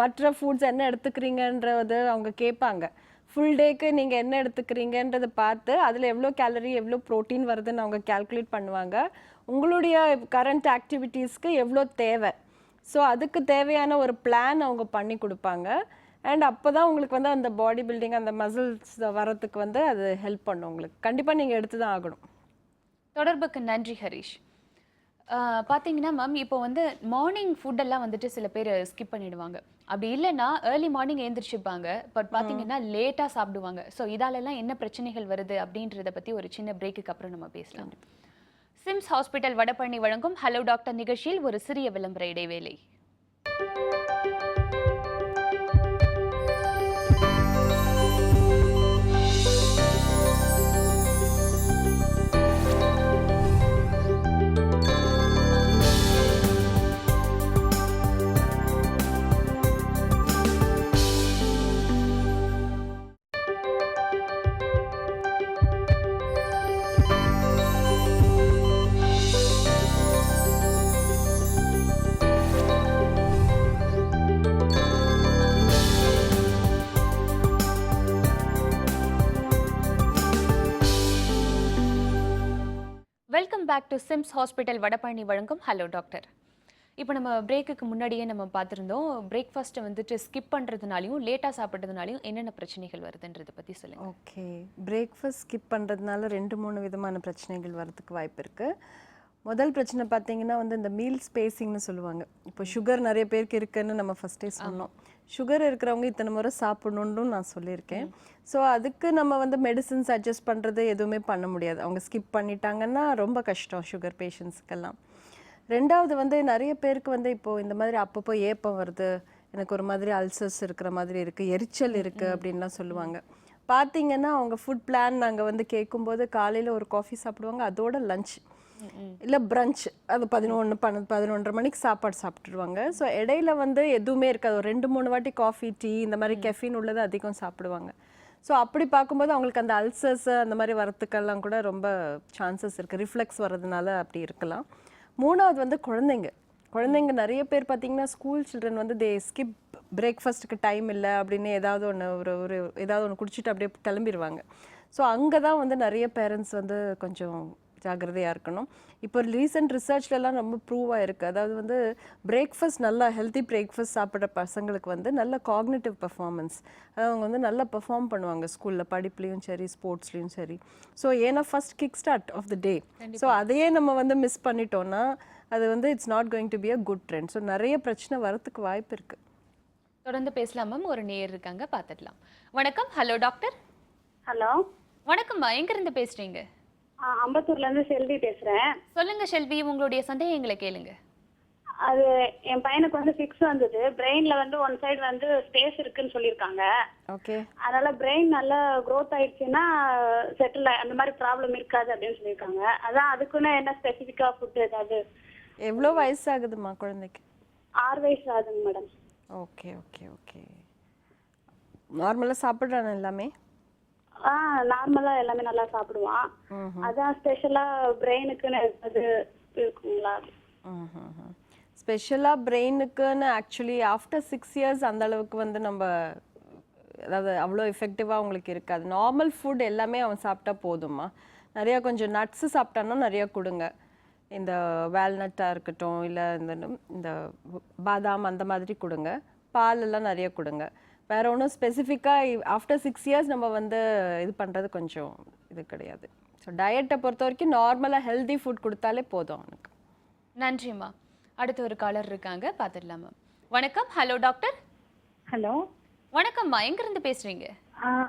மற்ற ஃபுட்ஸ் என்ன எடுத்துக்கிறீங்கன்றது அவங்க கேட்பாங்க. ஃபுல் டேக்கு நீங்கள் என்ன எடுத்துக்கிறீங்கன்றதை பார்த்து அதில் எவ்வளோ கேலரி எவ்வளோ ப்ரோட்டீன் வருதுன்னு அவங்க கால்குலேட் பண்ணுவாங்க. உங்களுடைய கரண்ட் ஆக்டிவிட்டீஸ்க்கு எவ்வளோ தேவை, ஸோ அதுக்கு தேவையான ஒரு பிளான் அவங்க பண்ணி கொடுப்பாங்க. அண்ட் அப்போ தான் உங்களுக்கு வந்து அந்த பாடி பில்டிங், அந்த மசில்ஸ் வரத்துக்கு வந்து அது ஹெல்ப் பண்ணும் உங்களுக்கு. கண்டிப்பாக நீங்கள் எடுத்து தான் ஆகணும். தொடர்புக்கு நன்றி ஹரிஷ். பார்த்தீங்கன்னா மேம், இப்போ வந்து மார்னிங் ஃபுட்டெல்லாம் வந்துட்டு சில பேர் ஸ்கிப் பண்ணிடுவாங்க. அப்படி இல்லைன்னா ஏர்லி மார்னிங் எழுந்திரிச்சுப்பாங்க, பட் பார்த்தீங்கன்னா லேட்டாக சாப்பிடுவாங்க. ஸோ இதாலெல்லாம் என்ன பிரச்சனைகள் வருது அப்படின்றத பற்றி ஒரு சின்ன பிரேக்குக்கு அப்புறம் நம்ம பேசலாம். சிம்ஸ் ஹாஸ்பிட்டல் வடபழனி வழங்கும் ஹலோ டாக்டர் நிகழ்ச்சியில் ஒரு சிறிய விளம்பர இடைவேளை. Welcome back to SIMS hospital Vadapalani வழங்கும் ஹலோ டாக்டர். இப்போ நம்ம பிரேக்குக்கு முன்னாடியே நம்ம பார்த்துருந்தோம், பிரேக்ஃபாஸ்ட்டை வந்துட்டு ஸ்கிப் பண்ணுறதுனாலையும் லேட்டாக சாப்பிட்றதுனாலையும் என்னென்ன பிரச்சனைகள் வருதுன்றதை பற்றி சொல்லுங்கள். ஓகே, பிரேக்ஃபாஸ்ட் ஸ்கிப் பண்ணுறதுனால 2-3 விதமான பிரச்சனைகள் வரதுக்கு வாய்ப்பு இருக்குது. முதல் பிரச்சனை பார்த்தீங்கன்னா வந்து இந்த மீல் ஸ்பேசிங்னு சொல்லுவாங்க. இப்போ சுகர் நிறைய பேருக்கு இருக்குன்னு நம்ம ஃபஸ்ட்டே சொன்னோம். சுகர் இருக்கிறவங்க இத்தனை முறை சாப்பிடணுன்னு நான் சொல்லியிருக்கேன். ஸோ அதுக்கு நம்ம வந்து மெடிசின்ஸ் அட்ஜஸ்ட் பண்ணுறது எதுவுமே பண்ண முடியாது. அவங்க ஸ்கிப் பண்ணிட்டாங்கன்னா ரொம்ப கஷ்டம் சுகர் பேஷண்ட்ஸுக்கெல்லாம். ரெண்டாவது வந்து நிறைய பேருக்கு வந்து இப்போது இந்த மாதிரி அப்பப்போ ஏப்பம் வருது, எனக்கு ஒரு மாதிரி அல்சர்ஸ் இருக்கிற மாதிரி இருக்குது, எரிச்சல் இருக்குது அப்படின்லாம் சொல்லுவாங்க. பார்த்தீங்கன்னா அவங்க ஃபுட் பிளான் நாங்கள் வந்து கேட்கும்போது காலையில் ஒரு காஃபி சாப்பிடுவாங்க, அதோட லஞ்ச் இல்லை பிரஞ்ச் அது 11-11:30 மணிக்கு சாப்பாடு சாப்பிட்டுருவாங்க. ஸோ இடையில வந்து எதுவுமே இருக்காது. ஒரு 2-3 வாட்டி காஃபி, டீ இந்த மாதிரி கெஃபின் உள்ளது அதிகம் சாப்பிடுவாங்க. ஸோ அப்படி பார்க்கும்போது அவங்களுக்கு அந்த அல்சர்ஸ் அந்த மாதிரி வரத்துக்கெல்லாம் கூட ரொம்ப சான்சஸ் இருக்குது. ரிஃப்ளெக்ஸ் வர்றதுனால அப்படி இருக்கலாம். மூணாவது வந்து குழந்தைங்க நிறைய பேர் பார்த்தீங்கன்னா ஸ்கூல் சில்ட்ரன் வந்து ஸ்கிப் பிரேக்ஃபாஸ்ட்டுக்கு டைம் இல்லை அப்படின்னு ஏதாவது ஒன்று குடிச்சிட்டு அப்படியே கிளம்பிடுவாங்க. ஸோ அங்கே தான் வந்து நிறைய பேரண்ட்ஸ் வந்து கொஞ்சம் ஜாக்கிரதையாக இருக்கணும். இப்போ ரீசெண்ட் ரிசர்ச்லலாம் ரொம்ப ப்ரூவ் ஆகிருக்கு. அதாவது வந்து பிரேக்ஃபாஸ்ட் நல்லா ஹெல்த்தி பிரேக்ஃபாஸ்ட் சாப்பிட்ற பசங்களுக்கு வந்து நல்ல காக்னிட்டிவ் பர்ஃபார்மன்ஸ், அவங்க வந்து நல்லா பெர்ஃபார்ம் பண்ணுவாங்க ஸ்கூலில், படிப்புலேயும் சரி ஸ்போர்ட்ஸ்லேயும் சரி. ஸோ ஏன்னா first kick start off the day. So அதையே நம்ம வந்து மிஸ் பண்ணிட்டோம்னா அது வந்து it's not going to be a good trend. So நிறைய பிரச்சனை வரத்துக்கு வாய்ப்பு இருக்குது. தொடர்ந்து பேசலாம் மேம். ஒரு நேயர் இருக்காங்க, பார்த்துடலாம். வணக்கம். Hello doctor. ஹலோ வணக்கம்மா, எங்கிருந்து பேசுறீங்க? அம்பத்தூர்ல இருந்து செல்வி பேசுறேன். சொல்லுங்க செல்வி, உங்களுடைய சந்தேகங்களை கேளுங்க. அது என் பையனுக்கு வந்து ஃபிக்ஸ் வந்தது. பிரெயின்ல வந்து ஒன் சைடு வந்து ஸ்பேஸ் இருக்குன்னு சொல்லியிருக்காங்க. ஓகே. அதனால பிரெயின் நல்லா க்ரோத் ஆயிடுச்சுன்னா செட்டில் அந்த மாதிரி ப்ராப்ளம் இருக்காது அப்படின்னு சொல்லியிருக்காங்க. அதான் அதுக்குன்னு என்ன ஸ்பெசிஃபிக்கா ஃபுட் ஏதாவது? எவ்வளோ வயசு ஆகுதுமா குழந்தைக்கு? 6 வயசு ஆகுதுங்க மேடம். Okay okay okay. நார்மலாக சாப்பிட்றானே எல்லாமே? நார்மலா எல்லாமே நல்லா சாப்பிடுவான். அதான் ஸ்பெஷலா பிரெயினுக்குன்னு அது இருக்குங்களா? ஸ்பெஷலாக பிரெயினுக்குன்னு ஆக்சுவலி ஆஃப்டர் 6 இயர்ஸ் அந்த அளவுக்கு வந்து நம்ம அதாவது அவ்வளோ எஃபெக்டிவாக உங்களுக்கு இருக்காது. நார்மல் ஃபுட் எல்லாமே அவன் சாப்பிட்டா போதும்மா. நிறையா கொஞ்சம் நட்ஸு சாப்பிட்டான்னா நிறையா கொடுங்க. இந்த வால்நட்டாக இருக்கட்டும், இல்லை இந்த பாதாம் அந்த மாதிரி கொடுங்க. பாலெல்லாம் நிறைய கொடுங்க. வேற ஒன்றும் ஸ்பெசிஃபிக்காக ஆஃப்டர் 6 இயர்ஸ் நம்ம வந்து இது பண்ணுறது கொஞ்சம் இது கிடையாது. ஸோ டயட்டை பொறுத்த வரைக்கும் நார்மலாக ஹெல்தி ஃபுட் கொடுத்தாலே போதும் அவனுக்கு. நன்றிம்மா. அடுத்து ஒரு காலர் இருக்காங்க, பார்த்துடலாமா? வணக்கம். Hello doctor. ஹலோ வணக்கம்மா, எங்கிருந்து பேசுறீங்க?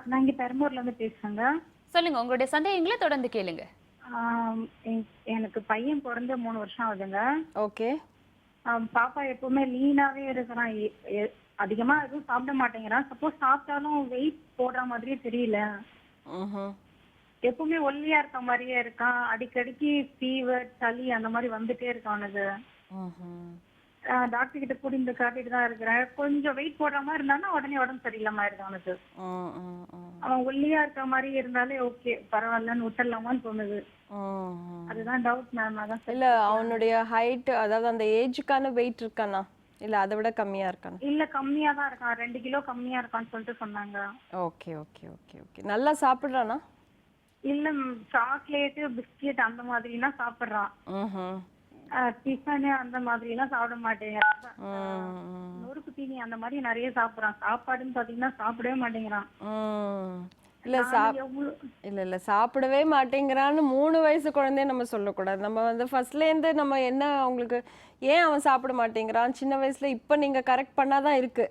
நான் இங்கே பெரம்பூர்ல இருந்து பேசுறேங்க. சொல்லுங்க, உங்களுடைய சந்தேகங்களை தொடர்ந்து கேளுங்க. எனக்கு பையன் பிறந்து 3 வருஷம் ஆகுதுங்க. ஓகே. பாப்பா எப்பவுமே லீனாவே இருக்கிறான். அதிகமா எதுவும் சாப்பிட மாட்டேங்கிறான். சப்போஸ் சாப்பிட்டாலும் வெயிட் போடுற மாதிரியே தெரியல. எப்பவுமே ஒல்லியா இருக்க மாதிரியே இருக்கான். அடிக்கடிக்கு ஃபீவர், சளி அந்த மாதிரி வந்துட்டே இருக்கான் அவனுக்கு. டாக்டர் கிட்ட கூட்டிட்டு காட்டிட்டு தான் இருக்கிறேன். கொஞ்சம் வெயிட் போடுற மாதிரி இருந்தானா உடனே உடம்பு சரியில்லாம ஆயிடுது அவனுக்கு. அவன் ஒல்லியா இருக்க மாதிரி இருந்தாலே ஓகே பரவாயில்லன்னு விட்டுடலாமான்னு தோணுது. அதுதான் டவுட் மேம். அதான் இல்ல அவனுடைய ஹைட் அதாவது அந்த ஏஜுக்கான வெயிட் இருக்கானா இல்ல அதை விட கம்மியா இருக்கானா? இல்ல கம்மியா தான் இருக்கான். 2 கிலோ கம்மியா இருக்கான்னு சொல்லிட்டு சொன்னாங்க. Okay okay okay okay. நல்லா சாப்பிடுறானா? இல்ல சாக்லேட், பிஸ்கெட் அந்த மாதிரினா சாப்பிடுறான். டிஃபனு அந்த மாதிரி எல்லாம் சாப்பிட மாட்டேங்கிறான். நொறுக்கு தீனி அந்த மாதிரி நிறைய சாப்பிடுறான். சாப்பாடுன்னு பாத்தீங்கன்னா சாப்பிடவே மாட்டேங்கிறான். இல்ல சாப்பிடவே மாட்டேங்கிறான்னு 3 வயசு குழந்தைய நம்ம சொல்லக்கூடாது. நம்ம வந்து ஃபர்ஸ்ட்லேருந்து நம்ம என்ன அவங்களுக்கு ஏன் அவன் சாப்பிட மாட்டேங்கிறான் சின்ன வயசுல இப்போ நீங்க கரெக்ட் பண்ணாதான் இருக்கு.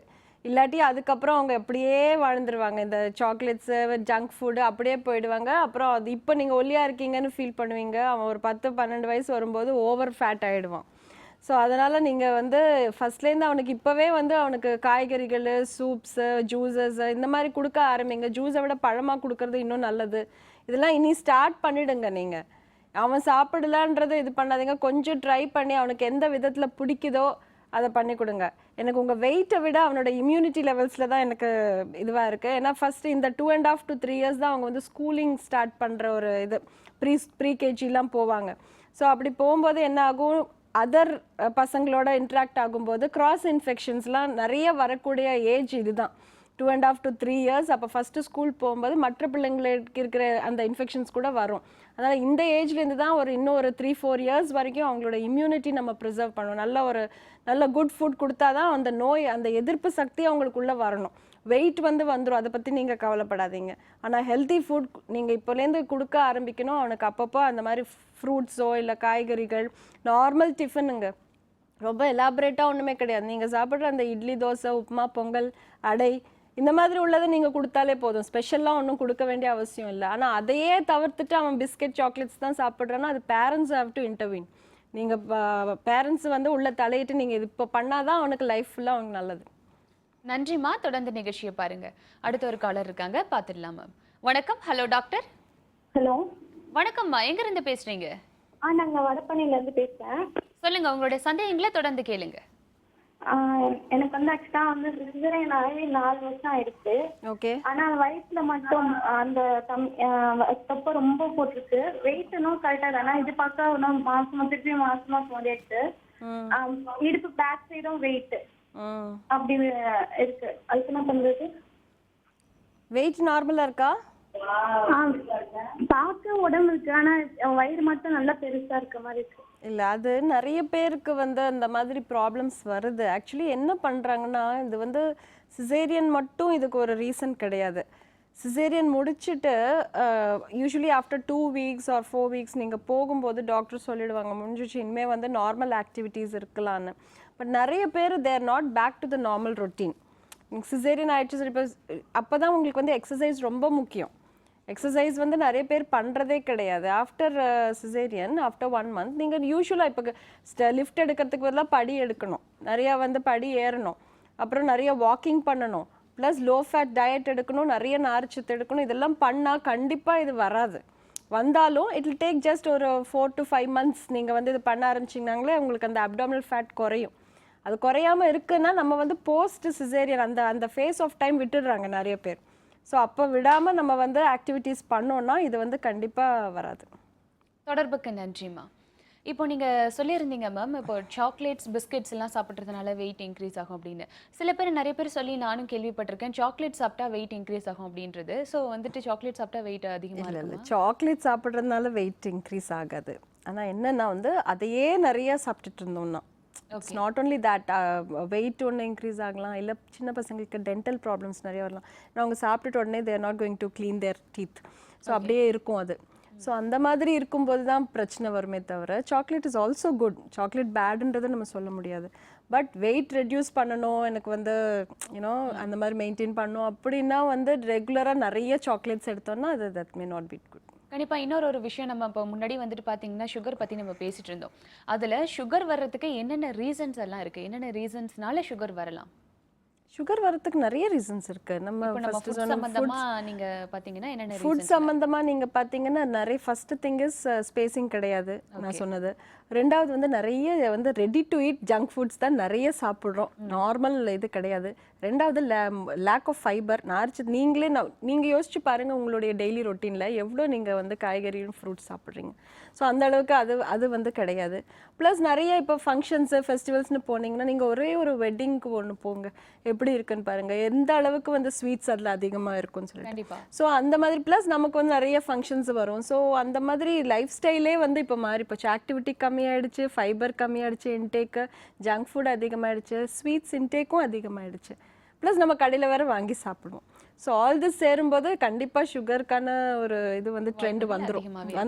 இல்லாட்டி அதுக்கப்புறம் அவங்க அப்படியே வாழ்ந்துருவாங்க. இந்த சாக்லேட்ஸு, ஜங்க் ஃபுட்டு அப்படியே போயிடுவாங்க. அப்புறம் அது இப்போ நீங்கள் ஒல்லியாக இருக்கீங்கன்னு ஃபீல் பண்ணுவீங்க. அவன் ஒரு 10-12 வயசு வரும்போது ஓவர் ஃபேட் ஆகிடுவான். ஸோ அதனால் நீங்கள் வந்து ஃபஸ்ட்லேருந்து அவனுக்கு இப்போவே வந்து அவனுக்கு காய்கறிகள், சூப்ஸு, ஜூஸஸ் இந்த மாதிரி கொடுக்க ஆரம்பிங்க. ஜூஸை விட பழமாக கொடுக்கறது இன்னும் நல்லது. இதெல்லாம் இனி ஸ்டார்ட் பண்ணிவிடுங்க. நீங்கள் அவன் சாப்பிடலான்றது இது பண்ணாதீங்க. கொஞ்சம் ட்ரை பண்ணி அவனுக்கு எந்த விதத்தில் பிடிக்குதோ அதை பண்ணி கொடுங்க. எனக்கு உங்கள் வெயிட்டை விட அவனோட இம்யூனிட்டி லெவல்ஸில் தான் எனக்கு இதுவாக இருக்குது. ஏன்னா ஃபஸ்ட்டு இந்த 2.5 to 3 years தான் அவங்க வந்து ஸ்கூலிங் ஸ்டார்ட் பண்ணுற ஒரு இது ப்ரீகேஜிலாம் போவாங்க. ஸோ அப்படி போகும்போது என்ன ஆகும், அதர் பசங்களோட இன்ட்ராக்ட் ஆகும்போது கிராஸ் இன்ஃபெக்ஷன்ஸ்லாம் நிறைய வரக்கூடிய ஏஜ் இதுதான் 2.5 to 3 years. அப்போ ஃபஸ்ட்டு ஸ்கூல் போகும்போது மற்ற பிள்ளைங்களுக்கு இருக்கிற அந்த இன்ஃபெக்ஷன்ஸ் கூட வரும். அதனால் இந்த ஏஜ்லேருந்து தான் இன்னும் ஒரு 3-4 years வரைக்கும் அவங்களோட இம்யூனிட்டி நம்ம ப்ரிசர்வ் பண்ணணும். நல்ல குட் ஃபுட் கொடுத்தா தான் அந்த நோய் அந்த எதிர்ப்பு சக்தி அவங்களுக்குள்ளே வரணும். வெயிட் வந்துடும், அதை பற்றி நீங்கள் கவலைப்படாதீங்க. ஆனால் ஹெல்த்தி ஃபுட் நீங்கள் இப்போலேருந்து கொடுக்க ஆரம்பிக்கணும். அவனுக்கு அப்பப்போ அந்த மாதிரி ஃப்ரூட்ஸோ இல்லை காய்கறிகள், நார்மல் டிஃபனுங்க, ரொம்ப எலாபரேட்டாக ஒன்றுமே கிடையாது. நீங்கள் சாப்பிட்ற அந்த இட்லி, தோசை, உப்புமா, பொங்கல், அடை இந்த மாதிரி உள்ளதை நீங்கள் கொடுத்தாலே போதும். ஸ்பெஷலாக ஒன்றும் கொடுக்க வேண்டிய அவசியம் இல்லை. ஆனால் அதையே தவிர்த்துட்டு அவன் பிஸ்கெட், சாக்லேட்ஸ் தான் சாப்பிட்றான்னா அது பேரண்ட்ஸ் ஹேவ் டு இன்டர்வீன். நீங்கள் பேரண்ட்ஸ் வந்து உள்ள தலையிட்டு நீங்கள் இது இப்போ பண்ணாதான் அவனுக்கு லைஃப் ஃபுல்லாக அவனுக்கு நல்லது. நன்றிம்மா. தொடர்ந்து நிகழ்ச்சியை பாருங்க. அடுத்த ஒரு காலர் இருக்காங்க, பார்த்துடலாம் மேம். வணக்கம். Hello doctor. ஹலோ வணக்கம்மா, எங்கிருந்து பேசுறீங்க? நாங்க வடபழனில இருந்து பேசுறேன். சொல்லுங்க, உங்களுடைய சந்தேகங்களை தொடர்ந்து கேளுங்க. எனக்கு வந்து ஆக்சுவலா வந்து சிசேரியன் ஆகி 4 வருஷம் ஆயிடுச்சு. ஓகே. ஆனா வயிற்றுல மட்டும் அந்த தொப்பை ரொம்ப போட்டிருக்கு. வெயிட் இன்னும் கரெக்டா தானே இது பார்க்க மாசமா திருப்பி மாசமா போயிடுச்சு. இடுப்பு பேக் சைடும் வெயிட் அப்படி இருக்கு. அதுக்கு என்ன பண்றது? வெயிட் நார்மலா இருக்கா? பார்க்க உடம்பு இருக்கு, ஆனா வயிறு மட்டும் நல்லா பெருசா இருக்க மாதிரி இருக்கு. இல்லை, அது நிறைய பேருக்கு வந்து அந்த மாதிரி ப்ராப்ளம்ஸ் வருது. ஆக்சுவலி என்ன பண்ணுறாங்கன்னா, இது வந்து சிசேரியன் மட்டும் இதுக்கு ஒரு ரீசன் கிடையாது. சிசேரியன் முடிச்சுட்டு usually after 2 weeks or 4 weeks நீங்கள் போகும்போது டாக்டர் சொல்லிடுவாங்க முடிஞ்சிச்சு, இனிமேல் வந்து நார்மல் ஆக்டிவிட்டீஸ் இருக்கலான்னு. பட் நிறைய பேர் they're not back to the normal routine. Caesarean ஆயிடுச்சு, இப்போ அப்போ தான் உங்களுக்கு வந்து எக்ஸசைஸ் ரொம்ப முக்கியம். எக்ஸசைஸ் வந்து நிறைய பேர் பண்ணுறதே கிடையாது. ஆஃப்டர் சிசேரியன் ஆஃப்டர் 1 month நீங்கள் யூஸ்வலாக இப்போ லிஃப்ட் எடுக்கிறதுக்கு பதிலாக படி எடுக்கணும், நிறையா வந்து படி ஏறணும், அப்புறம் நிறைய வாக்கிங் பண்ணணும், ப்ளஸ் லோ ஃபேட் டயட் எடுக்கணும், நிறைய நார்ச்சத்து எடுக்கணும். இதெல்லாம் பண்ணால் கண்டிப்பாக இது வராது. வந்தாலும் இட் வில் டேக் ஜஸ்ட் ஒரு 4 to 5 months நீங்கள் வந்து இது பண்ண ஆரம்பிச்சிங்கனாங்களே உங்களுக்கு அந்த அப்டாமினல் ஃபேட் குறையும். அது குறையாமல் இருக்குன்னா நம்ம வந்து போஸ்ட் சிசேரியன் அந்த ஃபேஸ் ஆஃப் டைம் விட்டுடுறாங்க நிறைய பேர். ஸோ அப்போ விடாமல் நம்ம வந்து ஆக்டிவிட்டீஸ் பண்ணோன்னா இது வந்து கண்டிப்பாக வராது. தொடர்புக்கு நன்றிம்மா. இப்போ நீங்கள் சொல்லியிருந்தீங்க மேம், இப்போ சாக்லேட்ஸ் பிஸ்கெட்ஸ் எல்லாம் சாப்பிட்றதுனால வெயிட் இன்க்ரீஸ் ஆகும் அப்படின்னு. சில பேர் நிறைய பேர் சொல்லி நானும் கேள்விப்பட்டிருக்கேன், சாக்லேட் சாப்பிட்டா வெயிட் இன்க்ரீஸ் ஆகும் அப்படின்றது. ஸோ வந்துட்டு சாக்லேட் சாப்பிட்டா வெயிட் அதிகமாக இல்லை, சாக்லேட் சாப்பிட்றதுனால வெயிட் இன்க்ரீஸ் ஆகாது. ஆனால் என்னென்னா வந்து அதையே நிறையா சாப்பிட்டுட்டு இருந்தோம்னா it's not only that weight ஒன்று இன்க்ரீஸ் ஆகலாம், இல்லை சின்ன பசங்களுக்கு டென்டல் ப்ராப்ளம்ஸ் நிறைய வரலாம். அவங்க சாப்பிட்டுட்டு உடனே they're not going to clean their teeth. So அப்படியே இருக்கும் அது. ஸோ அந்த மாதிரி இருக்கும்போது தான் பிரச்சனை வருமே தவிர chocolate is also good. Chocolate பேடுன்றதை நம்ம சொல்ல முடியாது. பட் வெயிட் ரெடியூஸ் பண்ணணும், எனக்கு வந்து யூனோ அந்த மாதிரி மெயின்டைன் பண்ணணும் அப்படின்னா வந்து ரெகுலராக நிறைய சாக்லேட்ஸ் எடுத்தோம்னா அது that may not be good. கண்டிப்பாக இன்னொரு விஷயம், நம்ம இப்போ முன்னாடி வந்துட்டு பார்த்தீங்கன்னா சுகர் பற்றி நம்ம பேசிட்டு இருந்தோம். அதில் சுகர் வர்றதுக்கு என்னென்ன ரீசன்ஸ் எல்லாம் இருக்குது, என்னென்ன ரீசன்ஸ்னால சுகர் வரலாம்? சுகர் வரதுக்கு நிறைய ரீசன்ஸ் இருக்கு. நம்ம ஃபர்ஸ்ட் சம்பந்தமா நீங்க பாத்தீங்கன்னா என்னென்ன ஃபுட் சம்பந்தமா நீங்க பாத்தீங்கன்னா நிறைய ஃபர்ஸ்ட் திங் இஸ் ஸ்பேசிங் கிடையாது நான் சொன்னது. ரெண்டாவது வந்து நிறைய வந்து ready to eat junk foods தான் நிறைய சாப்பிட்றோம், நார்மல் இது கிடையாது. ரெண்டாவது லேக் ஆஃப் ஃபைபர், நார்ச்சத்து. நீங்கள் யோசிச்சு பாருங்கள் உங்களுடைய டெய்லி ரொட்டீனில் எவ்வளோ நீங்கள் வந்து காய்கறியும் ஃப்ரூட்ஸ் சாப்பிட்றீங்க. ஸோ அந்த அளவுக்கு அது வந்து கிடையாது. ப்ளஸ் நிறைய இப்போ ஃபங்க்ஷன்ஸு ஃபெஸ்டிவல்ஸ்னு போனீங்கன்னா நீங்கள் ஒரே ஒரு வெட்டிங்க்கு ஒன்று போங்க, எப்படி இருக்குன்னு பாருங்கள், எந்த அளவுக்கு வந்து ஸ்வீட்ஸ் அதில் அதிகமாக இருக்கும்னு சொல்லிட்டு. ஸோ அந்த மாதிரி ப்ளஸ் நமக்கு வந்து நிறைய ஃபங்க்ஷன்ஸ் வரும். ஸோ அந்த மாதிரி லைஃப் ஸ்டைலே வந்து இப்போ மாறி போச்சு. ஆக்டிவிட்டி கம்மியாயிடுச்சு, ஃபைபர் கம்மியாயிடுச்சு, இன்டேக்கு ஜங்க் ஃபுட் அதிகமாகிடுச்சு, ஸ்வீட்ஸ் இன்டேக்கும் அதிகமாகிடுச்சு. ப்ளஸ் நம்ம கடையில் வேறு வாங்கி சாப்பிடுவோம். ஸோ ஆல் திஸ் சேரும்போது கண்டிப்பாக சுகருக்கான ஒரு இது வந்து ட்ரெண்ட் வந்துடும்.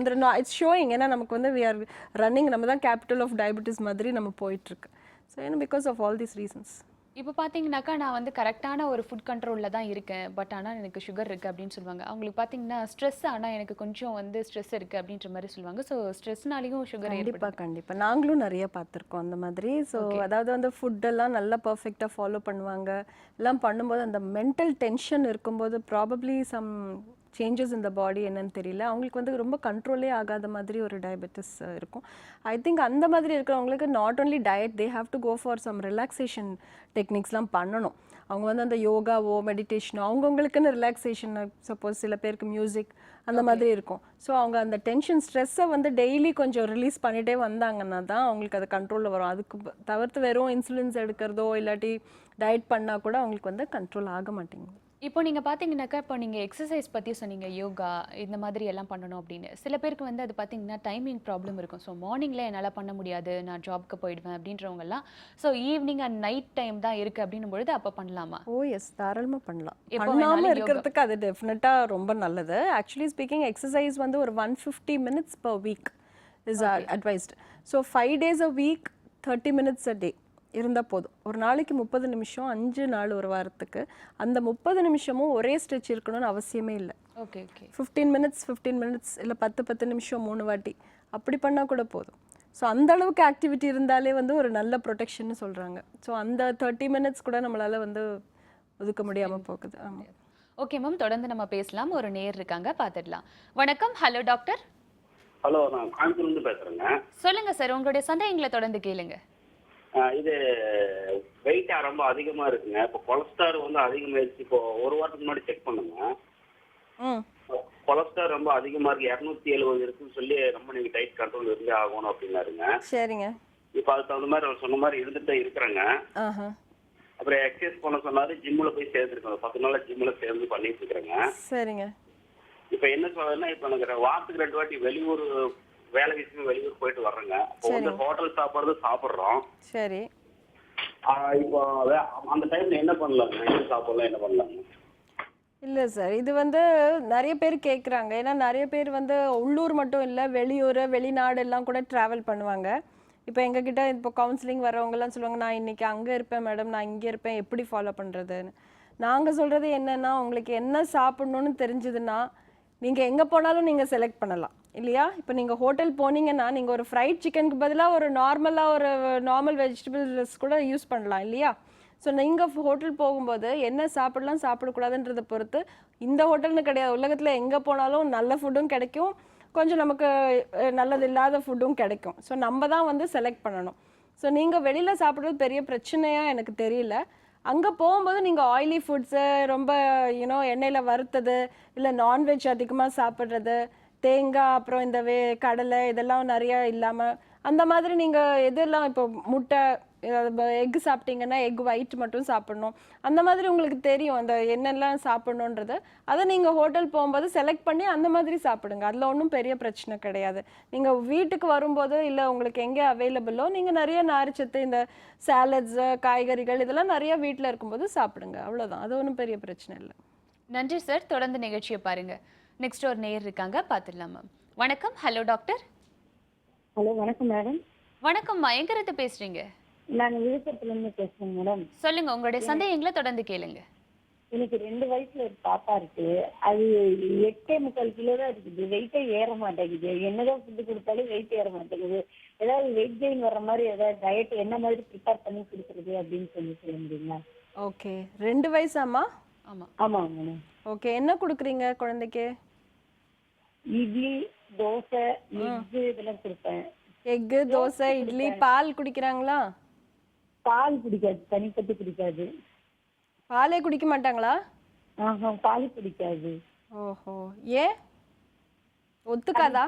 It's showing. ஏன்னா நமக்கு வந்து வி ஆர் ரன்னிங், நம்ம தான் கேபிட்டல் ஆஃப் டயபெட்டிஸ் மாதிரி நம்ம போயிட்டுருக்கு. ஸோ ஏன்னா because of all these reasons. இப்போ பார்த்தீங்கன்னாக்கா நான் வந்து கரெக்டான ஒரு ஃபுட் கண்ட்ரோலில் தான் இருக்கேன், பட் ஆனால் எனக்கு சுகர் இருக்குது அப்படின்னு சொல்லுவாங்க. அவங்களுக்கு பார்த்தீங்கன்னா ஸ்ட்ரெஸ், ஆனால் எனக்கு கொஞ்சம் வந்து ஸ்ட்ரெஸ் இருக்குது அப்படின்ற மாதிரி சொல்லுவாங்க. ஸோ ஸ்ட்ரெஸ்னாலையும் சுகர் கண்டிப்பாக நாங்களும் நிறைய பார்த்துருக்கோம் அந்த மாதிரி. ஸோ அதாவது வந்து ஃபுட்டெல்லாம் நல்லா பர்ஃபெக்டாக ஃபாலோ பண்ணுவாங்க. எல்லாம் பண்ணும்போது அந்த மென்டல் டென்ஷன் இருக்கும்போது ப்ராபப்ளி சம் சேஞ்சஸ் இந்த பாடி என்னன்னு தெரியல, அவங்களுக்கு வந்து ரொம்ப கண்ட்ரோலே ஆகாத மாதிரி ஒரு டயபெட்டிஸ் இருக்கும். ஐ திங்க் அந்த மாதிரி இருக்கிறவங்களுக்கு not only diet, they have to go for some relaxation டெக்னிக்ஸ்லாம் பண்ணணும். அவங்க வந்து அந்த யோகாவோ மெடிடேஷனோ அவங்கவுங்களுக்குன்னு ரிலாக்ஸேஷன், சப்போஸ் சில பேருக்கு மியூசிக் அந்த மாதிரி இருக்கும். ஸோ அவங்க அந்த டென்ஷன் ஸ்ட்ரெஸ்ஸை வந்து டெய்லி கொஞ்சம் ரிலீஸ் பண்ணிகிட்டே வந்தாங்கன்னா தான் அவங்களுக்கு அது கண்ட்ரோலில் வரும். அதுக்கு தவிர்த்து வெறும் இன்சுலின்ஸ் எடுக்கிறதோ இல்லாட்டி டயட் பண்ணால் கூட அவங்களுக்கு வந்து கண்ட்ரோல் ஆக மாட்டேங்குது. இப்போ நீங்கள் பார்த்தீங்கன்னாக்கா, இப்போ நீங்கள் எக்ஸசைஸ் பற்றி சொன்னீங்க, யோகா இந்த மாதிரி எல்லாம் பண்ணணும் அப்படின்னு. சில பேருக்கு வந்து அது பார்த்தீங்கன்னா டைமிங் ப்ராப்ளம் இருக்கும். ஸோ மார்னிங்கில் என்னால் பண்ண முடியாது, நான் ஜாப்க்கு போயிடுவேன் அப்படின்றவங்கலாம். So evening and night time தான் இருக்குது அப்படின்னும் பொழுது அப்போ பண்ணலாமா? ஓ எஸ், தாராளமாக பண்ணலாம். பண்ணாமல் இருக்கிறதுக்கு அது டெஃபினட்டாக ரொம்ப நல்லது. ஆக்சுவலி ஸ்பீக்கிங் எக்ஸசைஸ் வந்து ஒரு 150 minutes per week is advised. So 5 days a week 30 minutes a day இருந்தால் போதும். ஒரு நாளைக்கு 30 நிமிஷம், 5 நாள் ஒரு வாரத்துக்கு. அந்த 30 நிமிஷமும் ஒரே ஸ்ட்ரெச் இருக்கணும்னு அவசியமே இல்லை. ஓகே ஓகே 15 minutes இல்லை 10 நிமிஷம் 3 வாட்டி அப்படி பண்ணால் கூட போதும். ஸோ அந்த அளவுக்கு ஆக்டிவிட்டி இருந்தாலே வந்து ஒரு நல்ல ப்ரொடெக்ஷன்னு சொல்கிறாங்க. ஸோ அந்த 30 minutes கூட நம்மளால் வந்து ஒதுக்க முடியாமல் போகுது. ஆமாம். ஓகே மேம், தொடர்ந்து நம்ம பேசலாம். ஒரு நேர் இருக்காங்க, பார்த்துடலாம். வணக்கம். Hello doctor. ஹலோ, நான் கோயம்புத்தூர்லேருந்து பேசுகிறேங்க. சொல்லுங்கள் சார், உங்களுடைய சந்தேகங்களை தொடர்ந்து கேளுங்க. இது வெயிட் ரொம்ப அதிகமாக இருக்குங்க. இப்போ கொலஸ்ட்ரால் வந்து அதிகமாகிடுச்சு. இப்போ ஒரு வாரத்துக்கு முன்னாடி செக் பண்ணுங்க, கொலஸ்ட்ரால் ரொம்ப அதிகமாக இருக்கு, 270 இருக்குன்னு சொல்லி ரொம்ப நீங்கள் டைட் கண்ட்ரோல் இருந்தே ஆகணும் அப்படின்னாருங்க. சரிங்க. இப்போ அதுக்கு தகுந்த மாதிரி அவர் சொன்ன மாதிரி இருந்துகிட்டே இருக்கிறேங்க. அப்புறம் எக்ஸசைஸ் பண்ண சொன்னாரு, ஜிம்மில் போய் சேர்ந்துருக்கோம். 10 நாள் ஜிம்மில் சேர்ந்து பண்ணிட்டு இருக்கிறேங்க. சரிங்க. இப்போ என்ன சொல்றதுன்னா, இப்போ எனக்கு வாரத்துக்கு 2 வாட்டி வெளியூர் வேலை விஷயமா வெளியூர் போயிட்டு வர்றேங்க. இப்போ வந்து ஹோட்டல் சாப்பாடு சாப்பிட்றோம். சரி. இப்போ அந்த டைம்ல என்ன பண்ணலாங்க, என்ன சாப்பிடலாம், என்ன பண்ணலாங்க? இல்லை சார், இது வந்து நிறைய பேர் கேட்குறாங்க. ஏன்னா நிறைய பேர் வந்து உள்ளூர் மட்டும் இல்லை, வெளியூர் வெளிநாடு எல்லாம் கூட ட்ராவல் பண்ணுவாங்க. இப்போ எங்ககிட்ட இப்போ கவுன்சிலிங் வரவங்கலாம் சொல்லுவாங்க, நான் இன்னைக்கு அங்கே இருப்பேன் மேடம், நான் இங்கே இருப்பேன், எப்படி ஃபாலோ பண்ணுறதுன்னு. நாங்கள் சொல்கிறது என்னென்னா, உங்களுக்கு என்ன சாப்பிட்ணுன்னு தெரிஞ்சதுன்னா நீங்கள் எங்கே போனாலும் நீங்கள் செலக்ட் பண்ணலாம் இல்லையா? இப்போ நீங்கள் ஹோட்டல் போனீங்கன்னா நீங்கள் ஒரு ஃப்ரைட் சிக்கனுக்கு பதிலாக ஒரு நார்மல் வெஜிடபிள்ஸ் கூட யூஸ் பண்ணலாம் இல்லையா? ஸோ நீங்கள் ஹோட்டல் போகும்போது என்ன சாப்பிடலாம் சாப்பிடக்கூடாதுன்றதை பொறுத்து இந்த ஹோட்டல்னு கிடையாது, உலகத்தில் எங்கே போனாலும் நல்ல ஃபுட்டும் கிடைக்கும், கொஞ்சம் நமக்கு நல்லது இல்லாத ஃபுட்டும் கிடைக்கும். ஸோ நம்ம தான் வந்து செலக்ட் பண்ணணும். ஸோ நீங்கள் வெளியில் சாப்பிட்றது பெரிய பிரச்சனையாக எனக்கு தெரியல. அங்கே போகும்போது நீங்கள் ஆயிலி ஃபுட்ஸு ரொம்ப எண்ணெயில் வறுத்தது இல்லை நான்வெஜ் அதிகமாக சாப்பிட்றது, தேங்காய் அப்புறம் இந்த கடலை இதெல்லாம் நிறையா இல்லாமல் அந்த மாதிரி நீங்கள் எதெல்லாம் இப்போ முட்டை எக் சாப்பிட்டீங்கன்னா எக் ஒயிட் மட்டும் சாப்பிடணும், அந்த மாதிரி உங்களுக்கு தெரியும் அந்த என்னெல்லாம் சாப்பிடணுன்றது. அதை நீங்கள் ஹோட்டல் போகும்போது செலக்ட் பண்ணி அந்த மாதிரி சாப்பிடுங்க, அதில் ஒன்றும் பெரிய பிரச்சனை கிடையாது. நீங்கள் வீட்டுக்கு வரும்போது இல்லை உங்களுக்கு எங்கே அவைலபிளோ நீங்கள் நிறைய நார்ச்சத்து இந்த சாலட்ஸு காய்கறிகள் இதெல்லாம் நிறைய வீட்டில் இருக்கும்போது சாப்பிடுங்க, அவ்வளோதான், அது ஒன்றும் பெரிய பிரச்சனை இல்லை. நன்றி சார். தொடர்ந்து நிகழ்ச்சியை பாருங்க. நெக்ஸ்ட் ஒரு நேயர் இருக்காங்க, பார்த்துடலாம் மேம். வணக்கம். Hello doctor. ஹலோ வணக்கம் மேடம். வணக்கம்மா, எங்க இருந்து பேசுறீங்க? நான் விழுப்புரத்துல இருந்து பேசுறேன் மேடம். சொல்லுங்க, உங்களுடைய சந்தேகங்களை தொடர்ந்து கேளுங்க. எனக்கு 2 வயசுல ஒரு பாப்பா இருக்கு, அது 8.25 கிலோ தான் இருக்குது, வெயிட்டே ஏற மாட்டேங்குது. என்னதான் ஃபுட்டு கொடுத்தாலும் வெயிட் ஏற மாட்டேங்குது. ஏதாவது வெயிட் கெயின் வர்ற மாதிரி ஏதாவது டயட் என்ன மாதிரி ப்ரிப்பேர் பண்ணி கொடுக்குறது அப்படின்னு சொல்ல முடியுங்களா? ஓகே, 2 வயசாம்மா? ஆமா ஆமாங்க மேடம். ஓகே, என்ன கொடுக்குறீங்க குழந்தைக்கு? இட்லி தோசை எக்கு இதெல்லாம் கொடுப்பேன். எக்கு தோசை இட்லி. பால் குடிக்கிறாங்களா? பால் குடிக்காது, தனிப்பட்டு குடிக்காது. பாலே குடிக்க மாட்டாங்களா? பால் குடிக்காது. ஓஹோ, ஏன் ஒத்துக்காதா?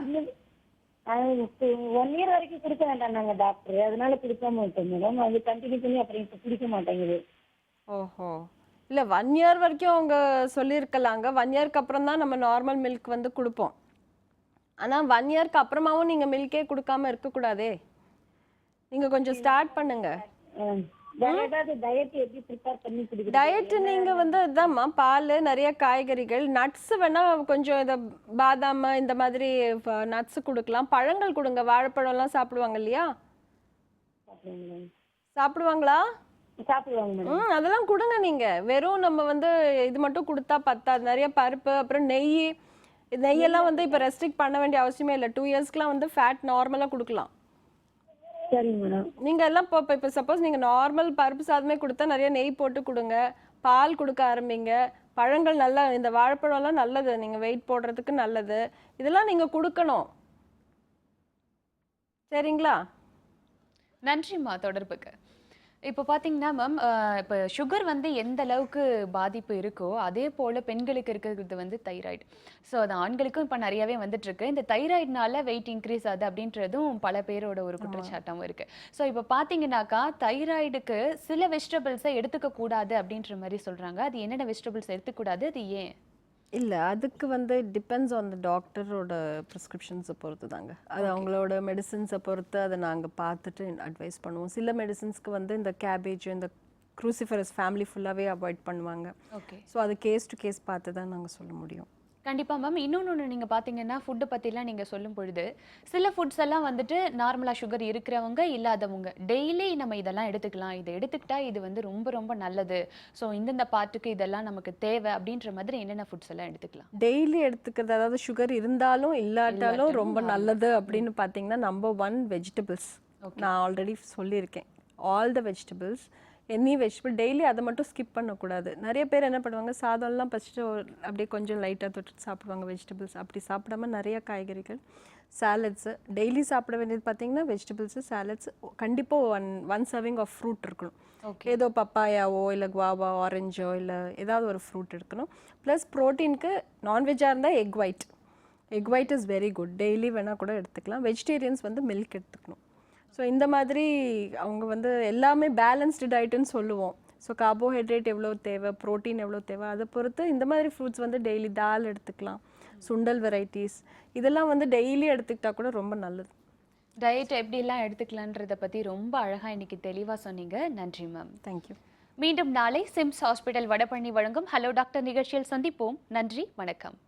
1 இயர் வரைக்கும் குடிக்க வேண்டாம் நாங்க டாக்டர், அதனால குடிக்காம விட்டோம் மேடம். அது கண்டினியூ பண்ணி அப்புறம் இப்ப குடிக்க மாட்டேங்குது. ஓஹோ, இல்லை 1 இயர் வரைக்கும் அவங்க சொல்லியிருக்கலாங்க. 1 இயர்க்கு அப்புறம் தான் நம்ம நார்மல் மில்க் வந்து கொடுப்போம். ஆனால் 1 இயர்க்கு அப்புறமாவும் நீங்கள் மில்கே கொடுக்காம இருக்கக்கூடாதே, நீங்கள் கொஞ்சம் ஸ்டார்ட் பண்ணுங்க. டயட் நீங்கள் வந்து இதுதான்மா, பால் நிறைய காய்கறிகள் நட்ஸ் வேணால் கொஞ்சம் இதை பாதாம் இந்த மாதிரி நட்ஸ் கொடுக்கலாம். பழங்கள் கொடுங்க, வாழைப்பழம்லாம் சாப்பிடுவாங்க இல்லையா? சாப்பிடுவாங்களா? அதெல்லாம் கொடுங்க. நீங்கள் வெறும் நம்ம வந்து இது மட்டும் கொடுத்தா பத்தாது, நிறைய பருப்பு அப்புறம் நெய்யெல்லாம் வந்து இப்போ ரெஸ்ட்ரிக்ட் பண்ண வேண்டிய அவசியமே இல்லை. 2 இயர்ஸ்க்குலாம் வந்து ஃபேட் நார்மலாக கொடுக்கலாம். சரிங்க மேடம். நீங்கள் எல்லாம் இப்போ சப்போஸ் நீங்கள் நார்மல் பருப்பு சாதமே கொடுத்தா நிறைய நெய் போட்டு கொடுங்க, பால் கொடுக்க ஆரம்பிங்க. பழங்கள் நல்லா, இந்த வாழைப்பழம்லாம் நல்லது, நீங்கள் வெயிட் போடுறதுக்கு நல்லது, இதெல்லாம் நீங்கள் கொடுக்கணும். சரிங்களா? நன்றிம்மா தொடர்புக்கு. இப்போ பார்த்தீங்கன்னா மேம், இப்போ சுகர் வந்து எந்த அளவுக்கு பாதிப்பு இருக்கோ அதே போல் பெண்களுக்கு இருக்கிறது வந்து தைராய்டு. ஸோ அது ஆண்களுக்கும் இப்போ நிறையாவே வந்துட்டு இருக்கு. இந்த தைராய்டுனால வெயிட் இன்க்ரீஸ் ஆகுது அப்படின்றதும் பல பேரோட ஒரு குற்றச்சாட்டாகவும் இருக்கு. ஸோ இப்போ பார்த்தீங்கன்னாக்கா தைராய்டுக்கு சில வெஜிடபிள்ஸை எடுத்துக்க கூடாது அப்படின்ற மாதிரி சொல்றாங்க. அது என்னென்ன வெஜிடபிள்ஸ் எடுத்துக்கூடாது, அது ஏன்? இல்லை, அதுக்கு வந்து டிபெண்ட்ஸ் ஆன் த டாக்டரோட ப்ரிஸ்கிரிப்ஷன்ஸை பொறுத்து தாங்க. அது அவங்களோட மெடிசின்ஸை பொறுத்து அதை நாங்கள் பார்த்துட்டு அட்வைஸ் பண்ணுவோம். சில மெடிசின்ஸ்க்கு வந்து இந்த கேபேஜ் இந்த க்ரூசிஃபரஸ் ஃபேமிலி ஃபுல்லாகவே அவாய்ட் பண்ணுவாங்க. ஓகே. ஸோ அது கேஸ் டு கேஸ் பார்த்து தான் நாங்கள் சொல்ல முடியும். கண்டிப்பாக மேம். இன்னொன்று நீங்கள் பார்த்தீங்கன்னா ஃபுட்டு பற்றிலாம் நீங்கள் சொல்லும் பொழுது சில ஃபுட்ஸ் எல்லாம் வந்துட்டு நார்மலாக சுகர் இருக்கிறவங்க இல்லாதவங்க டெய்லி நம்ம இதெல்லாம் எடுத்துக்கலாம், இதை எடுத்துக்கிட்டா இது வந்து ரொம்ப ரொம்ப நல்லது, ஸோ இந்தந்த பார்ட்டுக்கு இதெல்லாம் நமக்கு தேவை அப்படின்ற மாதிரி என்னென்ன ஃபுட்ஸ் எல்லாம் எடுத்துக்கலாம்? டெய்லி எடுத்துக்கிறது, அதாவது சுகர் இருந்தாலும் இல்லாட்டாலும் ரொம்ப நல்லது அப்படின்னு பார்த்தீங்கன்னா நம்பர் 1 வெஜிடபிள்ஸ். நான் ஆல்ரெடி சொல்லியிருக்கேன், all the vegetables, any vegetable daily அதை மட்டும் ஸ்கிப் பண்ணக்கூடாது. நிறைய பேர் என்ன பண்ணுவாங்க, சாதம்லாம் ஃபஸ்ட்டு அப்படியே கொஞ்சம் லைட்டாக தொட்டு சாப்பிடுவாங்க வெஜிடபிள்ஸ். அப்படி சாப்பிடாம நிறைய காய்கறிகள், சாலட்ஸு டெய்லி சாப்பிட வேண்டியது பார்த்தீங்கன்னா வெஜிடபிள்ஸு, சாலட்ஸ், கண்டிப்பாக ஒன் சர்விங் ஆஃப் ஃப்ரூட் இருக்கணும். ஏதோ பப்பாயாவோ இல்லை குவாவா ஆரஞ்சோ இல்லை ஏதாவது ஒரு ஃப்ரூட் இருக்கணும். ப்ளஸ் ப்ரோட்டீனுக்கு நான்வெஜ்ஜாக இருந்தால் egg white is very good, daily வேணால் கூட எடுத்துக்கலாம். வெஜிடேரியன்ஸ் வந்து மில்க் எடுத்துக்கணும். ஸோ இந்த மாதிரி அவங்க வந்து எல்லாமே பேலன்ஸ்டு டயட்டுன்னு சொல்லுவோம். ஸோ கார்போஹைட்ரேட் எவ்வளோ தேவை, ப்ரோட்டீன் எவ்வளோ தேவை, அதை பொறுத்து இந்த மாதிரி ஃப்ரூட்ஸ் வந்து டெய்லி தால் எடுத்துக்கலாம், சுண்டல் வெரைட்டிஸ் இதெல்லாம் வந்து டெய்லி எடுத்துக்கிட்டா கூட ரொம்ப நல்லது. டயட் எப்படிலாம் எடுத்துக்கலான்றதை பற்றி ரொம்ப அழகாக இன்னைக்கு தெளிவாக சொன்னீங்க. நன்றி மேம். தேங்க்யூ. மீண்டும் நாளை சிம்ஸ் ஹாஸ்பிட்டல் வடபழனி வழங்கும் ஹலோ டாக்டர் நிகழ்ச்சியில் சந்திப்போம். நன்றி, வணக்கம்.